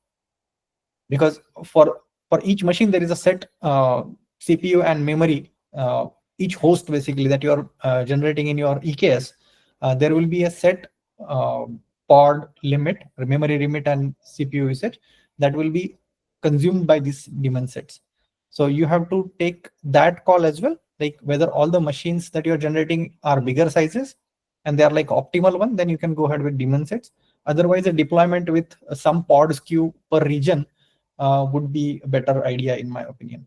because for each machine there is a set CPU and memory, each host basically that you are generating in your EKS. There will be a set pod limit, memory limit, and CPU usage that will be consumed by these daemon sets. So you have to take that call as well, like whether all the machines that you're generating are bigger sizes and they are like optimal one, then you can go ahead with daemon sets. Otherwise, a deployment with some pod SKU per region would be a better idea in my opinion.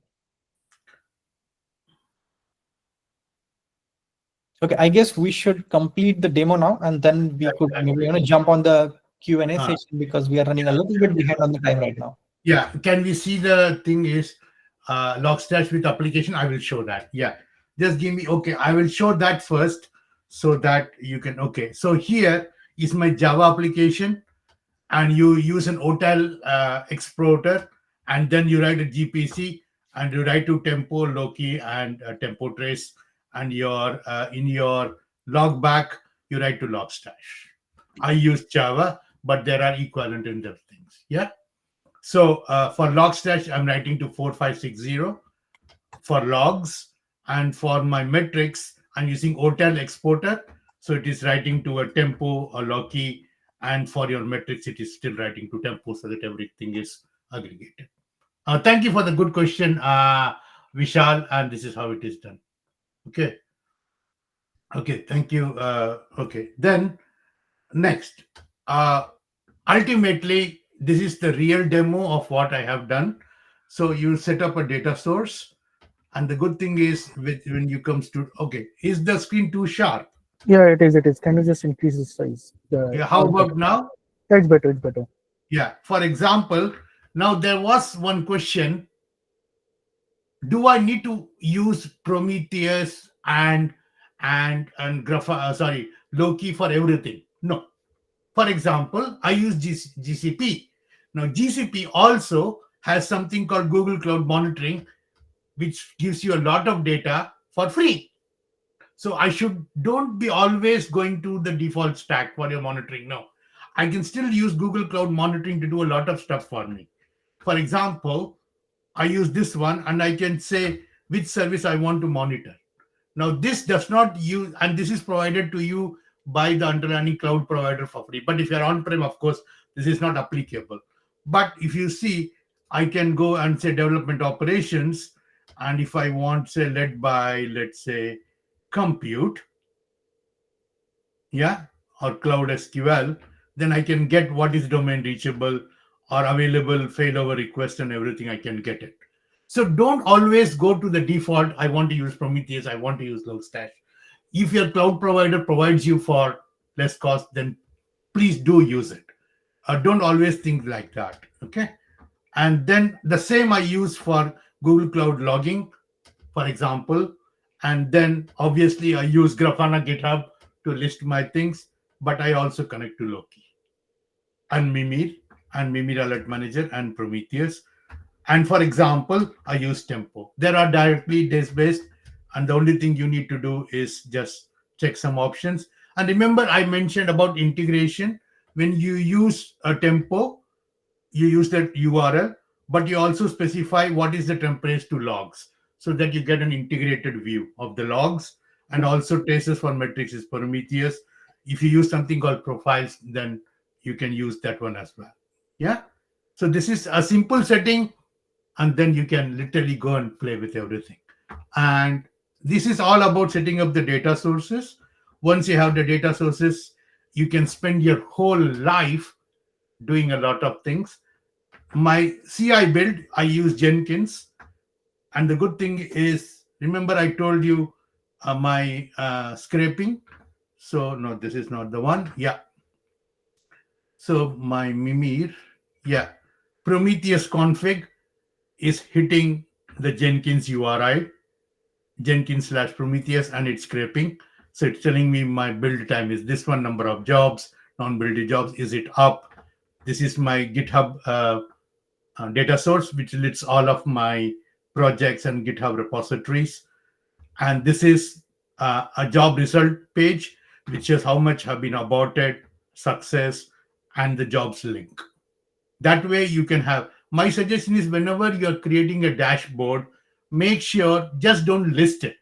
Okay, I guess we should complete the demo now, and then we could maybe jump on the Q&A session, because we are running a little bit behind on the time right now. Yeah, can we see the thing is Logstash with application? I will show that. Yeah, just give me, okay, I will show that first so that you can, okay. So here is my Java application, and you use an hotel exporter, and then you write a GPC, and you write to Tempo, Loki, and Tempo Trace, and your in your logback, you write to Logstash. I use Java, but there are equivalent in the things. Yeah. So for Logstash, I'm writing to 4560 for logs, and for my metrics, I'm using hotel exporter. So it is writing to a Tempo, a Loki, and for your metrics, it is still writing to Tempo, so that everything is aggregated. Thank you for the good question, Vishal, and this is how it is done. Okay. Okay, thank you. Okay, then next. Ultimately, this is the real demo of what I have done. So you set up a data source, and the good thing is when you comes to, okay, is the screen too sharp? Yeah, it is. It is. Can you just increase the size? Yeah, how about now? Yeah, it's better. It's better. Yeah. For example, now there was one question: do I need to use Prometheus and Loki for everything? No. For example, I use GCP. Now, GCP also has something called Google Cloud Monitoring, which gives you a lot of data for free. So I don't be always going to the default stack for your monitoring. No, I can still use Google Cloud Monitoring to do a lot of stuff for me. For example, I use this one, and I can say which service I want to monitor. Now, this does not use, and this is provided to you by the underlying cloud provider for free. But if you're on-prem, of course, this is not applicable. But if you see, I can go and say development operations, and if I want, say, led by, let's say, compute, yeah, or cloud SQL, then I can get what is domain reachable or available failover request and everything. I can get it. So don't always go to the default. I want to use Prometheus. I want to use Logstash. If your cloud provider provides you for less cost, then please do use it. Don't always think like that. Okay. And then the same I use for Google Cloud Logging, for example. And then obviously I use Grafana GitHub to list my things, but I also connect to Loki and Mimir Alert Manager and Prometheus. And for example, I use Tempo. There are directly database, and the only thing you need to do is just check some options. And remember, I mentioned about integration. When you use a Tempo, you use that URL, but you also specify what is the templates to logs, so that you get an integrated view of the logs, and also traces for metrics is Prometheus. If you use something called profiles, then you can use that one as well. Yeah. So this is a simple setting, and then you can literally go and play with everything. And this is all about setting up the data sources. Once you have the data sources, you can spend your whole life doing a lot of things. My CI build, I use Jenkins. And the good thing is, remember I told you my scraping. So no, this is not the one. Yeah. So my Mimir, yeah, Prometheus config is hitting the Jenkins URI, Jenkins/Prometheus, and it's scraping. So it's telling me my build time is this one, number of jobs, non-build jobs, is it up? This is my GitHub data source, which lists all of my projects and GitHub repositories. And this is a job result page, which shows how much have been aborted, success, and the jobs link. That way you can have, my suggestion is whenever you're creating a dashboard, make sure just don't list it.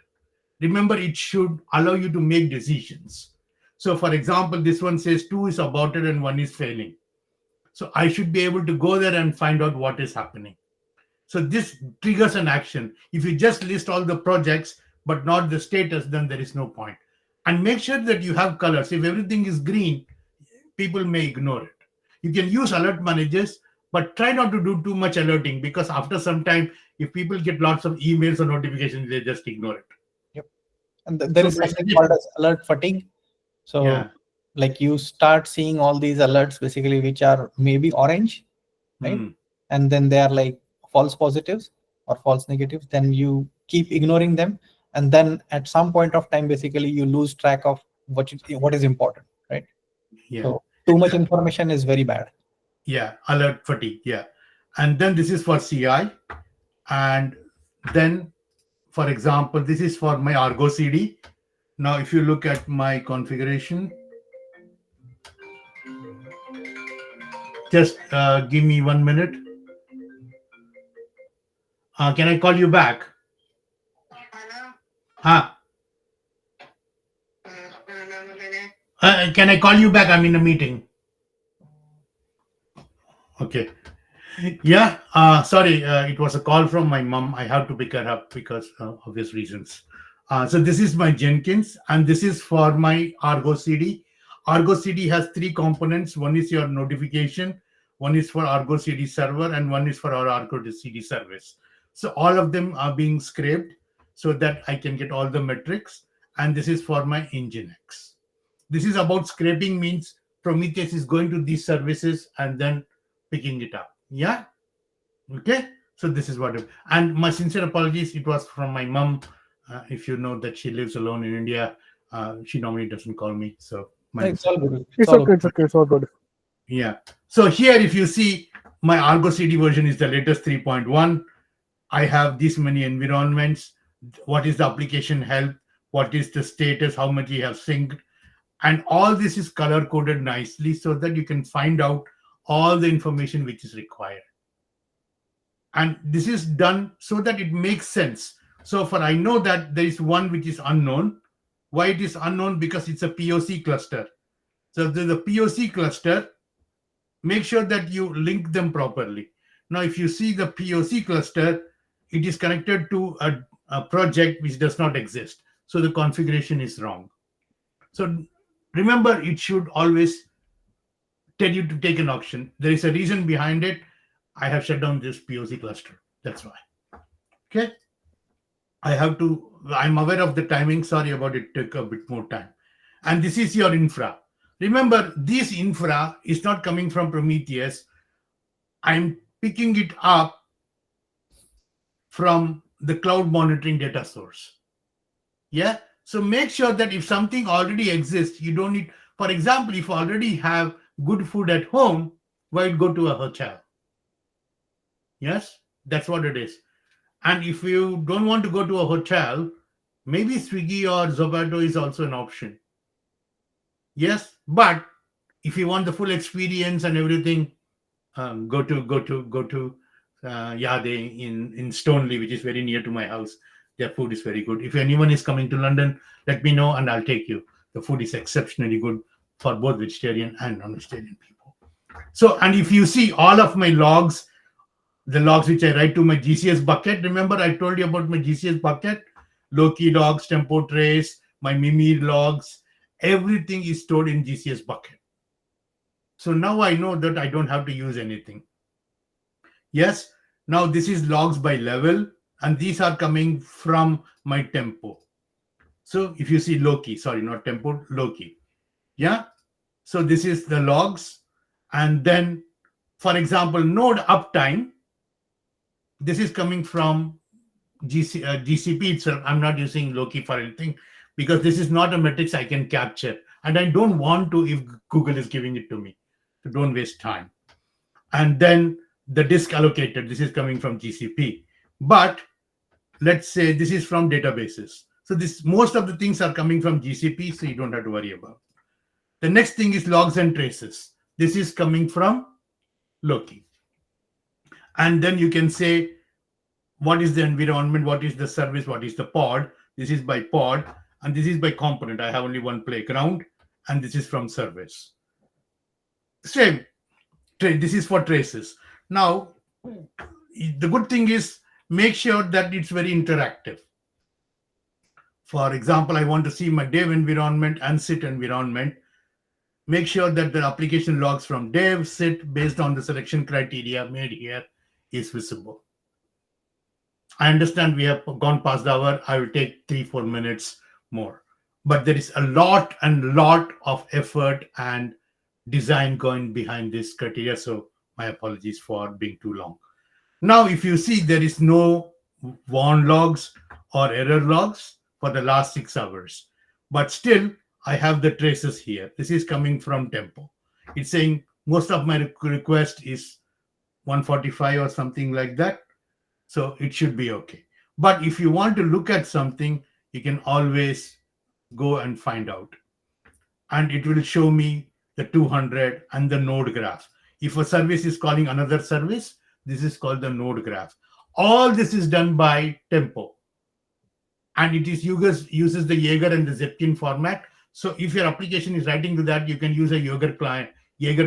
Remember, it should allow you to make decisions. So for example, this one says 2 is aborted and 1 is failing. So I should be able to go there and find out what is happening. So this triggers an action. If you just list all the projects, but not the status, then there is no point. And make sure that you have colors. If everything is green, people may ignore it. You can use alert managers, but try not to do too much alerting, because after some time, if people get lots of emails or notifications, they just ignore it. Yep. And there is something called as alert fatigue. So Yeah. like you start seeing all these alerts basically, which are maybe orange, right? And then they are like false positives or false negatives. Then you keep ignoring them. And then at some point of time, basically you lose track of what is important, right? Yeah. So too much information is very bad. Yeah, alert fatigue. Yeah. And then this is for CI. And then, for example, this is for my Argo CD. Now, if you look at my configuration, just give me 1 minute. Can I call you back? Huh? Can I call you back? I'm in a meeting. Okay. Yeah. Sorry. It was a call from my mom. I have to pick her up because of obvious reasons. So this is my Jenkins, and this is for my Argo CD. Argo CD has 3 components. One is your notification, one is for Argo CD server, and one is for our Argo CD service. So all of them are being scraped so that I can get all the metrics. And this is for my Nginx. This is about scraping, means Prometheus is going to these services and then picking it up. Yeah. Okay. So this is what. And my sincere apologies. It was from my mom. If you know that she lives alone in India, she normally doesn't call me. So It's all good. It's okay. It's okay. It's all good. Yeah. So here, if you see, my Argo CD version is the latest 3.1. I have this many environments. What is the application health? What is the status? How much you have synced? And all this is color coded nicely so that you can find out all the information which is required. And this is done so that it makes sense. So for I know that there is one which is unknown. Why it is unknown? Because it's a POC cluster. So the POC cluster, make sure that you link them properly. Now, if you see the POC cluster, it is connected to a project which does not exist. So the configuration is wrong. So remember, it should always tell you to take an auction. There is a reason behind it. I have shut down this POC cluster. That's why. Okay. I'm aware of the timing. Sorry about it. Took a bit more time. And this is your infra. Remember, this infra is not coming from Prometheus. I'm picking it up from the cloud monitoring data source. Yeah. So make sure that if something already exists, you don't need, for example, if you already have good food at home, why go to a hotel? Yes, that's what it is. And if you don't want to go to a hotel, maybe Swiggy or Zomato is also an option. Yes, but if you want the full experience and everything, go to Yade in Stoneleigh, which is very near to my house. Their food is very good. If anyone is coming to London, let me know and I'll take you. The food is exceptionally good for both vegetarian and non-vegetarian people. So, and if you see all of my logs, the logs which I write to my GCS bucket, remember I told you about my GCS bucket? Loki logs, tempo trace, my Mimir logs, everything is stored in GCS bucket. So now I know that I don't have to use anything. Yes, now this is logs by level, and these are coming from my tempo. So if you see Loki, sorry, not tempo, Loki. Yeah. So this is the logs. And then, for example, node uptime, this is coming from GCP itself. I'm not using Loki for anything because this is not a metrics I can capture. And I don't want to if Google is giving it to me. So don't waste time. And then the disk allocated, this is coming from GCP. But let's say this is from databases. So this most of the things are coming from GCP, so you don't have to worry about. The next thing is logs and traces. This is coming from Loki. And then you can say, what is the environment, what is the service, what is the pod? This is by pod, and this is by component. I have only one playground, and this is from service. Same. This is for traces. Now, the good thing is make sure that it's very interactive. For example, I want to see my dev environment and sit environment. Make sure that the application logs from dev, sit based on the selection criteria made here is visible. I understand we have gone past the hour. I will take 3-4 minutes more. But there is a lot of effort and design going behind this criteria. So my apologies for being too long. Now, if you see, there is no warn logs or error logs for the last 6 hours. But still, I have the traces here. This is coming from tempo. It's saying most of my request is 145 or something like that. So it should be okay. But if you want to look at something, you can always go and find out. And it will show me the 200 and the node graph. If a service is calling another service, this is called the node graph. All this is done by tempo. And it is uses the Jaeger and the Zepkin format. So if your application is writing to that, you can use a Jaeger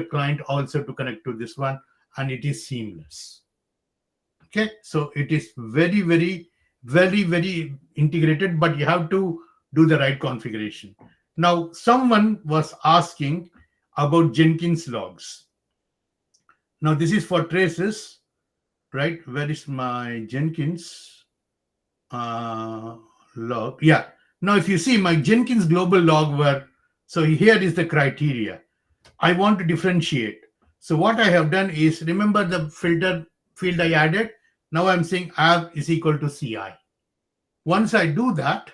client also to connect to this one, and it is seamless. Okay, so it is very, very, very, very integrated, but you have to do the right configuration. Now, someone was asking about Jenkins logs. Now, this is for traces, right? Where is my Jenkins log? Yeah. Now, if you see my Jenkins global log were, so here is the criteria. I want to differentiate. So what I have done is, remember the filter field I added? Now I'm saying app is equal to CI. Once I do that,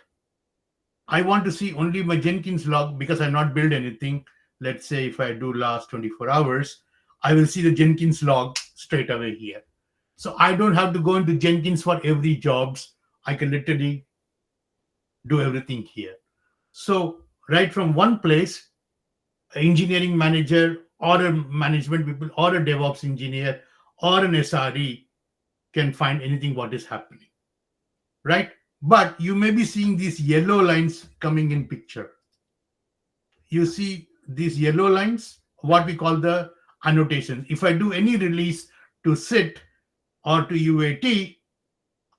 I want to see only my Jenkins log because I not build anything. Let's say if I do last 24 hours, I will see the Jenkins log straight away here. So I don't have to go into Jenkins for every jobs. I can literally do everything here. So right from one place, an engineering manager or a management people or a DevOps engineer or an SRE can find anything what is happening, right? But you may be seeing these yellow lines coming in picture. You see these yellow lines, what we call the annotations. If I do any release to SIT or to UAT,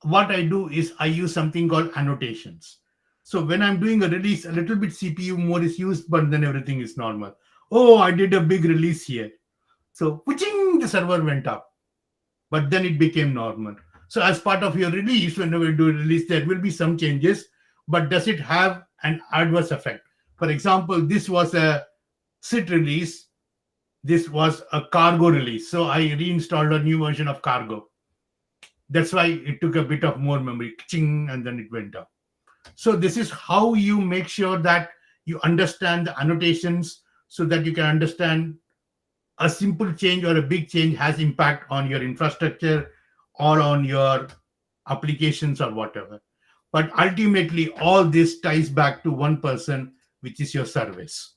what I do is I use something called annotations. So when I'm doing a release, a little bit CPU more is used, but then everything is normal. Oh, I did a big release here. So the server went up, but then it became normal. So as part of your release, whenever you do a release, there will be some changes, but does it have an adverse effect? For example, this was a SIT release. This was a cargo release. So I reinstalled a new version of cargo. That's why it took a bit of more memory, and then it went up. So this is how you make sure that you understand the annotations so that you can understand a simple change or a big change has impact on your infrastructure or on your applications or whatever. But ultimately, all this ties back to one person, which is your service.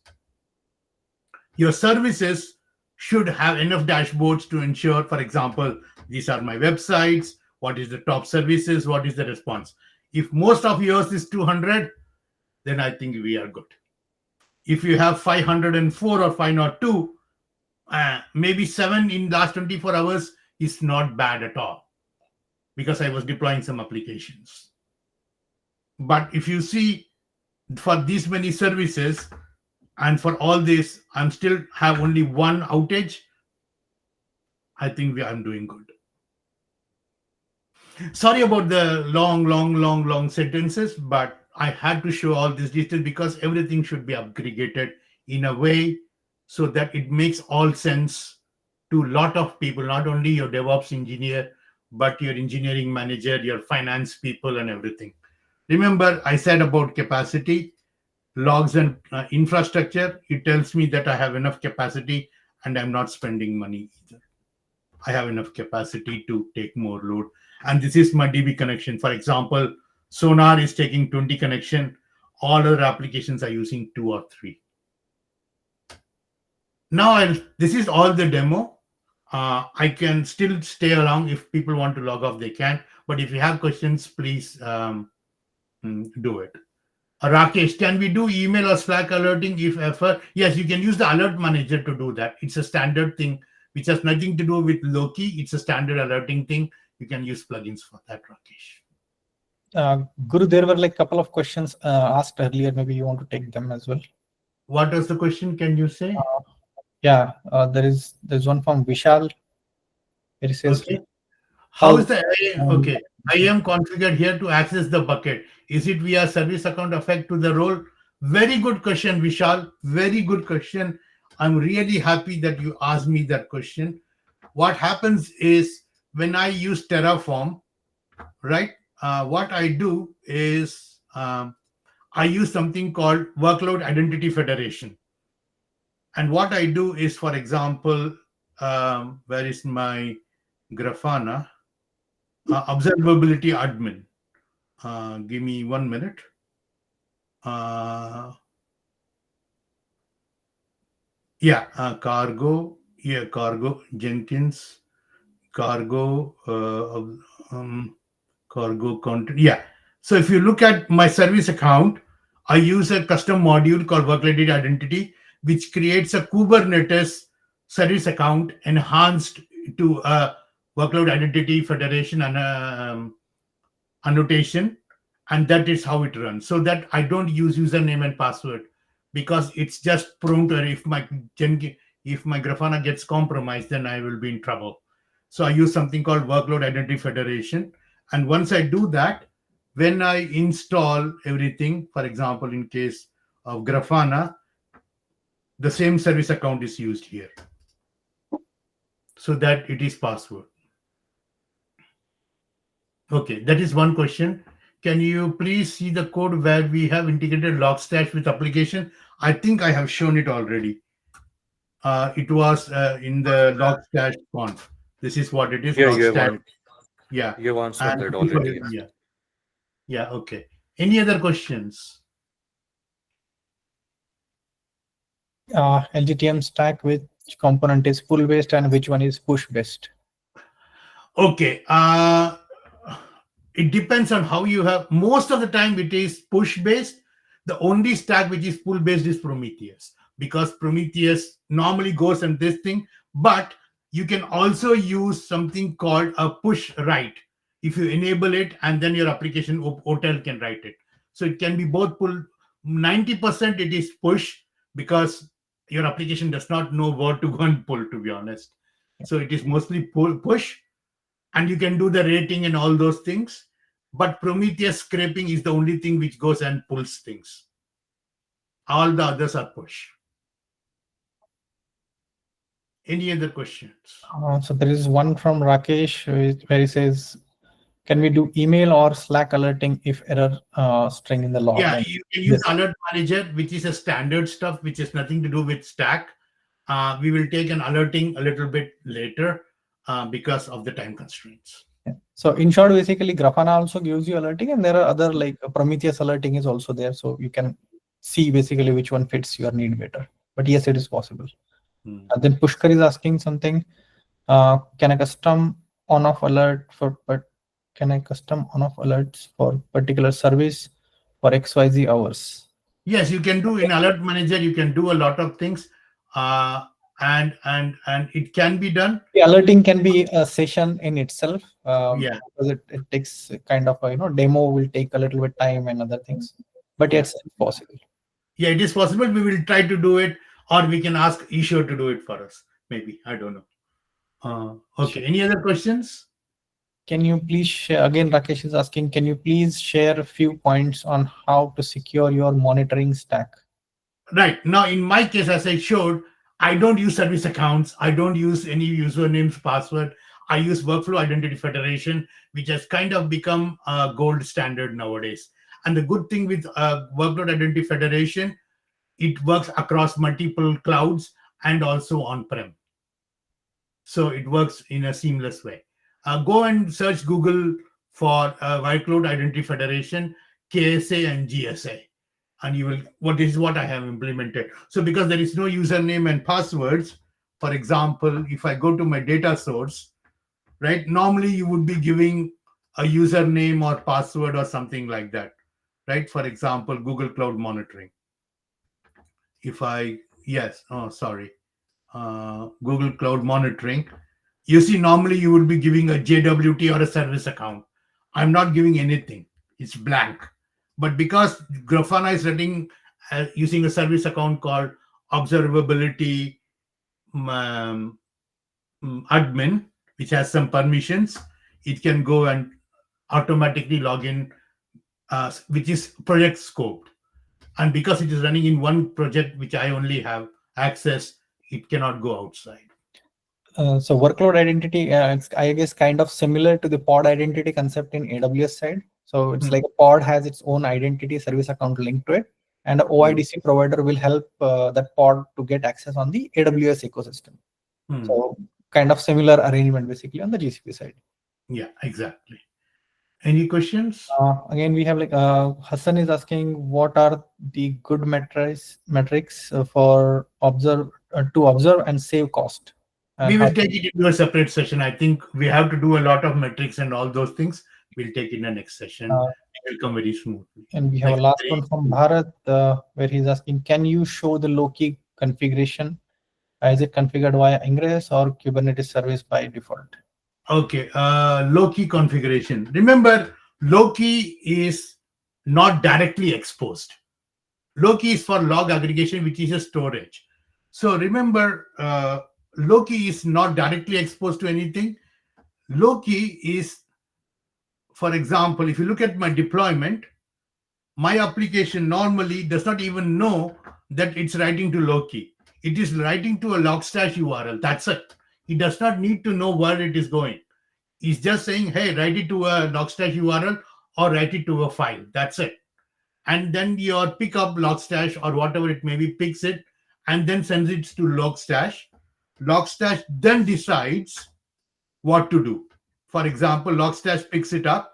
Your services should have enough dashboards to ensure, for example, these are my websites, what is the top services, what is the response. If most of yours is 200, then I think we are good. If you have 504 or 502, maybe 7 in last 24 hours is not bad at all because I was deploying some applications. But if you see, for these many services and for all this, I'm still have only one outage. I think I'm doing good. Sorry about the long sentences, but I had to show all this detail because everything should be aggregated in a way so that it makes all sense to a lot of people, not only your DevOps engineer, but your engineering manager, your finance people, and everything. Remember, I said about capacity, logs, and infrastructure. It tells me that I have enough capacity and I'm not spending money either. I have enough capacity to take more load. And this is my DB connection. For example, Sonar is taking 20 connection. All other applications are using 2 or 3. Now, this is all the demo. I can still stay along. If people want to log off, they can. But if you have questions, please do it. Rakesh, can we do email or Slack alerting if ever? Yes, you can use the alert manager to do that. It's a standard thing which has nothing to do with Loki. It's a standard alerting thing. You can use plugins for that, Rakesh. Guru, there were like a couple of questions asked earlier. Maybe you want to take them as well. What was the question? Can you say? There's one from Vishal. It says, okay. How is the IAM configured here to access the bucket? Is it via service account affect to the role? Very good question, Vishal. Very good question. I'm really happy that you asked me that question. What happens is when I use Terraform, right? What I do is I use something called Workload Identity Federation. And what I do is, for example, where is my Grafana? Observability admin. Give me 1 minute. Cargo. Yeah, Cargo, Jenkins, Cargo, Cargo content. Yeah. So if you look at my service account, I use a custom module called Workload Identity, which creates a Kubernetes service account enhanced to a Workload Identity Federation and annotation, and that is how it runs. So that I don't use username and password because it's just prone to if my Grafana gets compromised, then I will be in trouble. So I use something called Workload Identity Federation, and once I do that, when I install everything, for example, in case of Grafana, the same service account is used here, so that it is password. Okay, that is one question. Can you please see the code where we have integrated Logstash with application? I think I have shown it already. It was in the Logstash conf. This is what it is. Yeah, Logstash. you have answered that already. Yeah. Okay. Any other questions? LGTM stack, which component is pull based and which one is push based? Okay. It depends on how you have. Most of the time it is push based. The only stack which is pull based is Prometheus, because Prometheus normally goes on this thing, but you can also use something called a push write. If you enable it, and then your application hotel can write it. So it can be both pull. 90% it is push, because your application does not know where to go and pull, to be honest. So it is mostly push, and you can do the rating and all those things. But Prometheus scraping is the only thing which goes and pulls things. All the others are push. Any other questions? So there is one from Rakesh where he says, can we do email or Slack alerting if error string in the log? Yeah, you can use Alert Manager, which is a standard stuff, which has nothing to do with Stack. We will take an alerting a little bit later because of the time constraints. So in short, basically Grafana also gives you alerting, and there are other like Prometheus alerting is also there. So you can see basically which one fits your need better. But yes, it is possible. And then Pushkar is asking something. Can I custom on-off alert can I custom on-off alerts for particular service for XYZ hours? Yes, you can do in Alert Manager. You can do a lot of things. and it can be done. The alerting can be a session in itself. Yeah. Because it takes kind of a, demo will take a little bit time and other things, but Yeah. yes, it's possible. Yeah, it is possible. We will try to do it, or we can ask Ishwar to do it for us. Maybe, I don't know. Okay. Sure. Any other questions? Can you please share, again, Rakesh is asking, can you please share a few points on how to secure your monitoring stack? Right. Now, in my case, as I showed, I don't use service accounts. I don't use any usernames, password. I use workflow identity federation, which has kind of become a gold standard nowadays. And the good thing with workload identity federation, it works across multiple clouds and also on-prem. So it works in a seamless way. Go and search Google for workload identity federation, KSA and GSA. And you will, what I have implemented. So because there is no username and passwords, for example, if I go to my data source, right, normally you would be giving a username or password or something like that, right? For example, Google Cloud Monitoring. If I, yes, oh, sorry, Google Cloud Monitoring, you see, normally you would be giving a JWT or a service account. I'm not giving anything. It's blank. But because Grafana is running using a service account called Observability admin, which has some permissions, it can go and automatically log in, which is project scoped. And because it is running in one project, which I only have access, it cannot go outside. So workload identity, it's, I guess, kind of similar to the pod identity concept in AWS side. So it's like a pod has its own identity service account linked to it, and the OIDC provider will help that pod to get access on the AWS ecosystem. So kind of similar arrangement basically on the GCP side. Yeah, exactly. Any questions? Again, we have like Hassan is asking, what are the good metrics for to observe and save cost? And we will take it into a separate session. I think we have to do a lot of metrics and all those things. We'll take it in the next session. It will come very smoothly. And we have a last one from Bharat, where he's asking, can you show the Loki configuration? Is it configured via Ingress or Kubernetes service by default? Okay, Loki configuration. Remember, Loki is not directly exposed. Loki is for log aggregation, which is a storage. So remember, Loki is not directly exposed to anything. Loki is, for example, if you look at my deployment, my application normally does not even know that it's writing to Loki. It is writing to a Logstash URL. That's it. It does not need to know where it is going. It's just saying, hey, write it to a Logstash URL or write it to a file. That's it. And then your pickup Logstash or whatever it may be picks it and then sends it to Logstash. Logstash then decides what to do. For example, Logstash picks it up,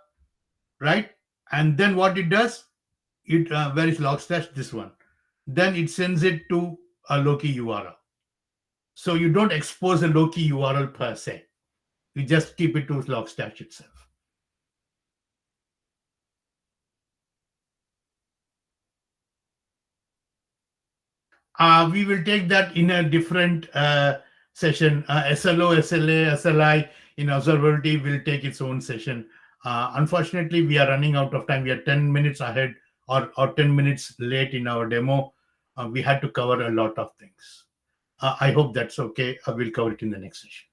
right? And then what it does, where is Logstash? This one. Then it sends it to a Loki URL. So you don't expose a Loki URL per se. You just keep it to Logstash itself. We will take that in a different session. SLO, SLA, SLI in observability will take its own session. Unfortunately, we are running out of time. We are 10 minutes ahead or 10 minutes late in our demo. We had to cover a lot of things. I hope that's okay. I will cover it in the next session.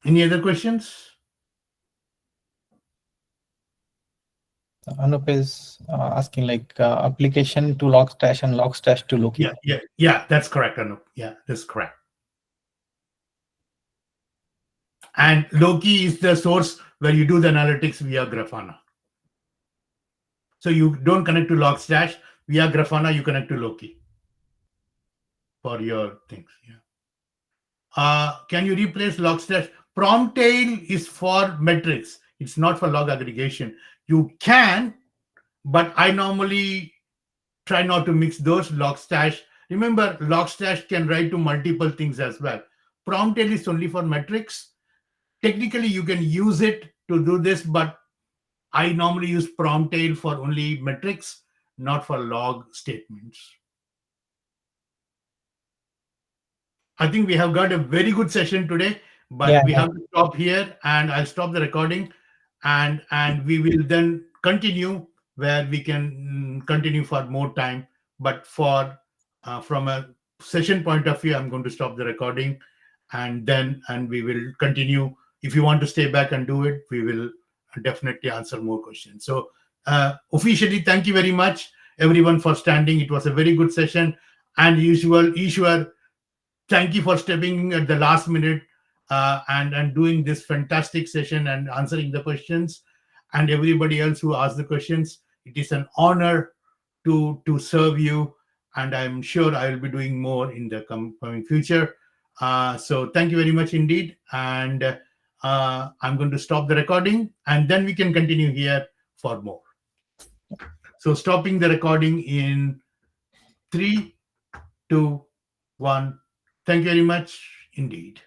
Any other questions? Anup is asking like application to Logstash and Logstash to Loki. Yeah, that's correct, Anup. Yeah, that's correct. And Loki is the source where you do the analytics via Grafana. So you don't connect to Logstash via Grafana, you connect to Loki for your things. Yeah. Can you replace Logstash? Promptail is for metrics. It's not for log aggregation. You can, but I normally try not to mix those. Logstash. Remember, Logstash can write to multiple things as well. Promptail is only for metrics. Technically, you can use it to do this, but I normally use Promptail for only metrics, not for log statements. I think we have got a very good session today, but Yeah, we yeah. have to stop here, and I'll stop the recording, and we will then continue where we can continue for more time. But for from a session point of view, I'm going to stop the recording, and we will continue. If you want to stay back and do it, we will definitely answer more questions. So officially, thank you very much, everyone, for standing. It was a very good session, and Ishwar, thank you for stepping in at the last minute and doing this fantastic session and answering the questions, and everybody else who asked the questions. It is an honor to serve you, and I'm sure I will be doing more in the coming future. So thank you very much indeed, and I'm going to stop the recording, and then we can continue here for more. So stopping the recording in 3, 2, 1. Thank you very much indeed.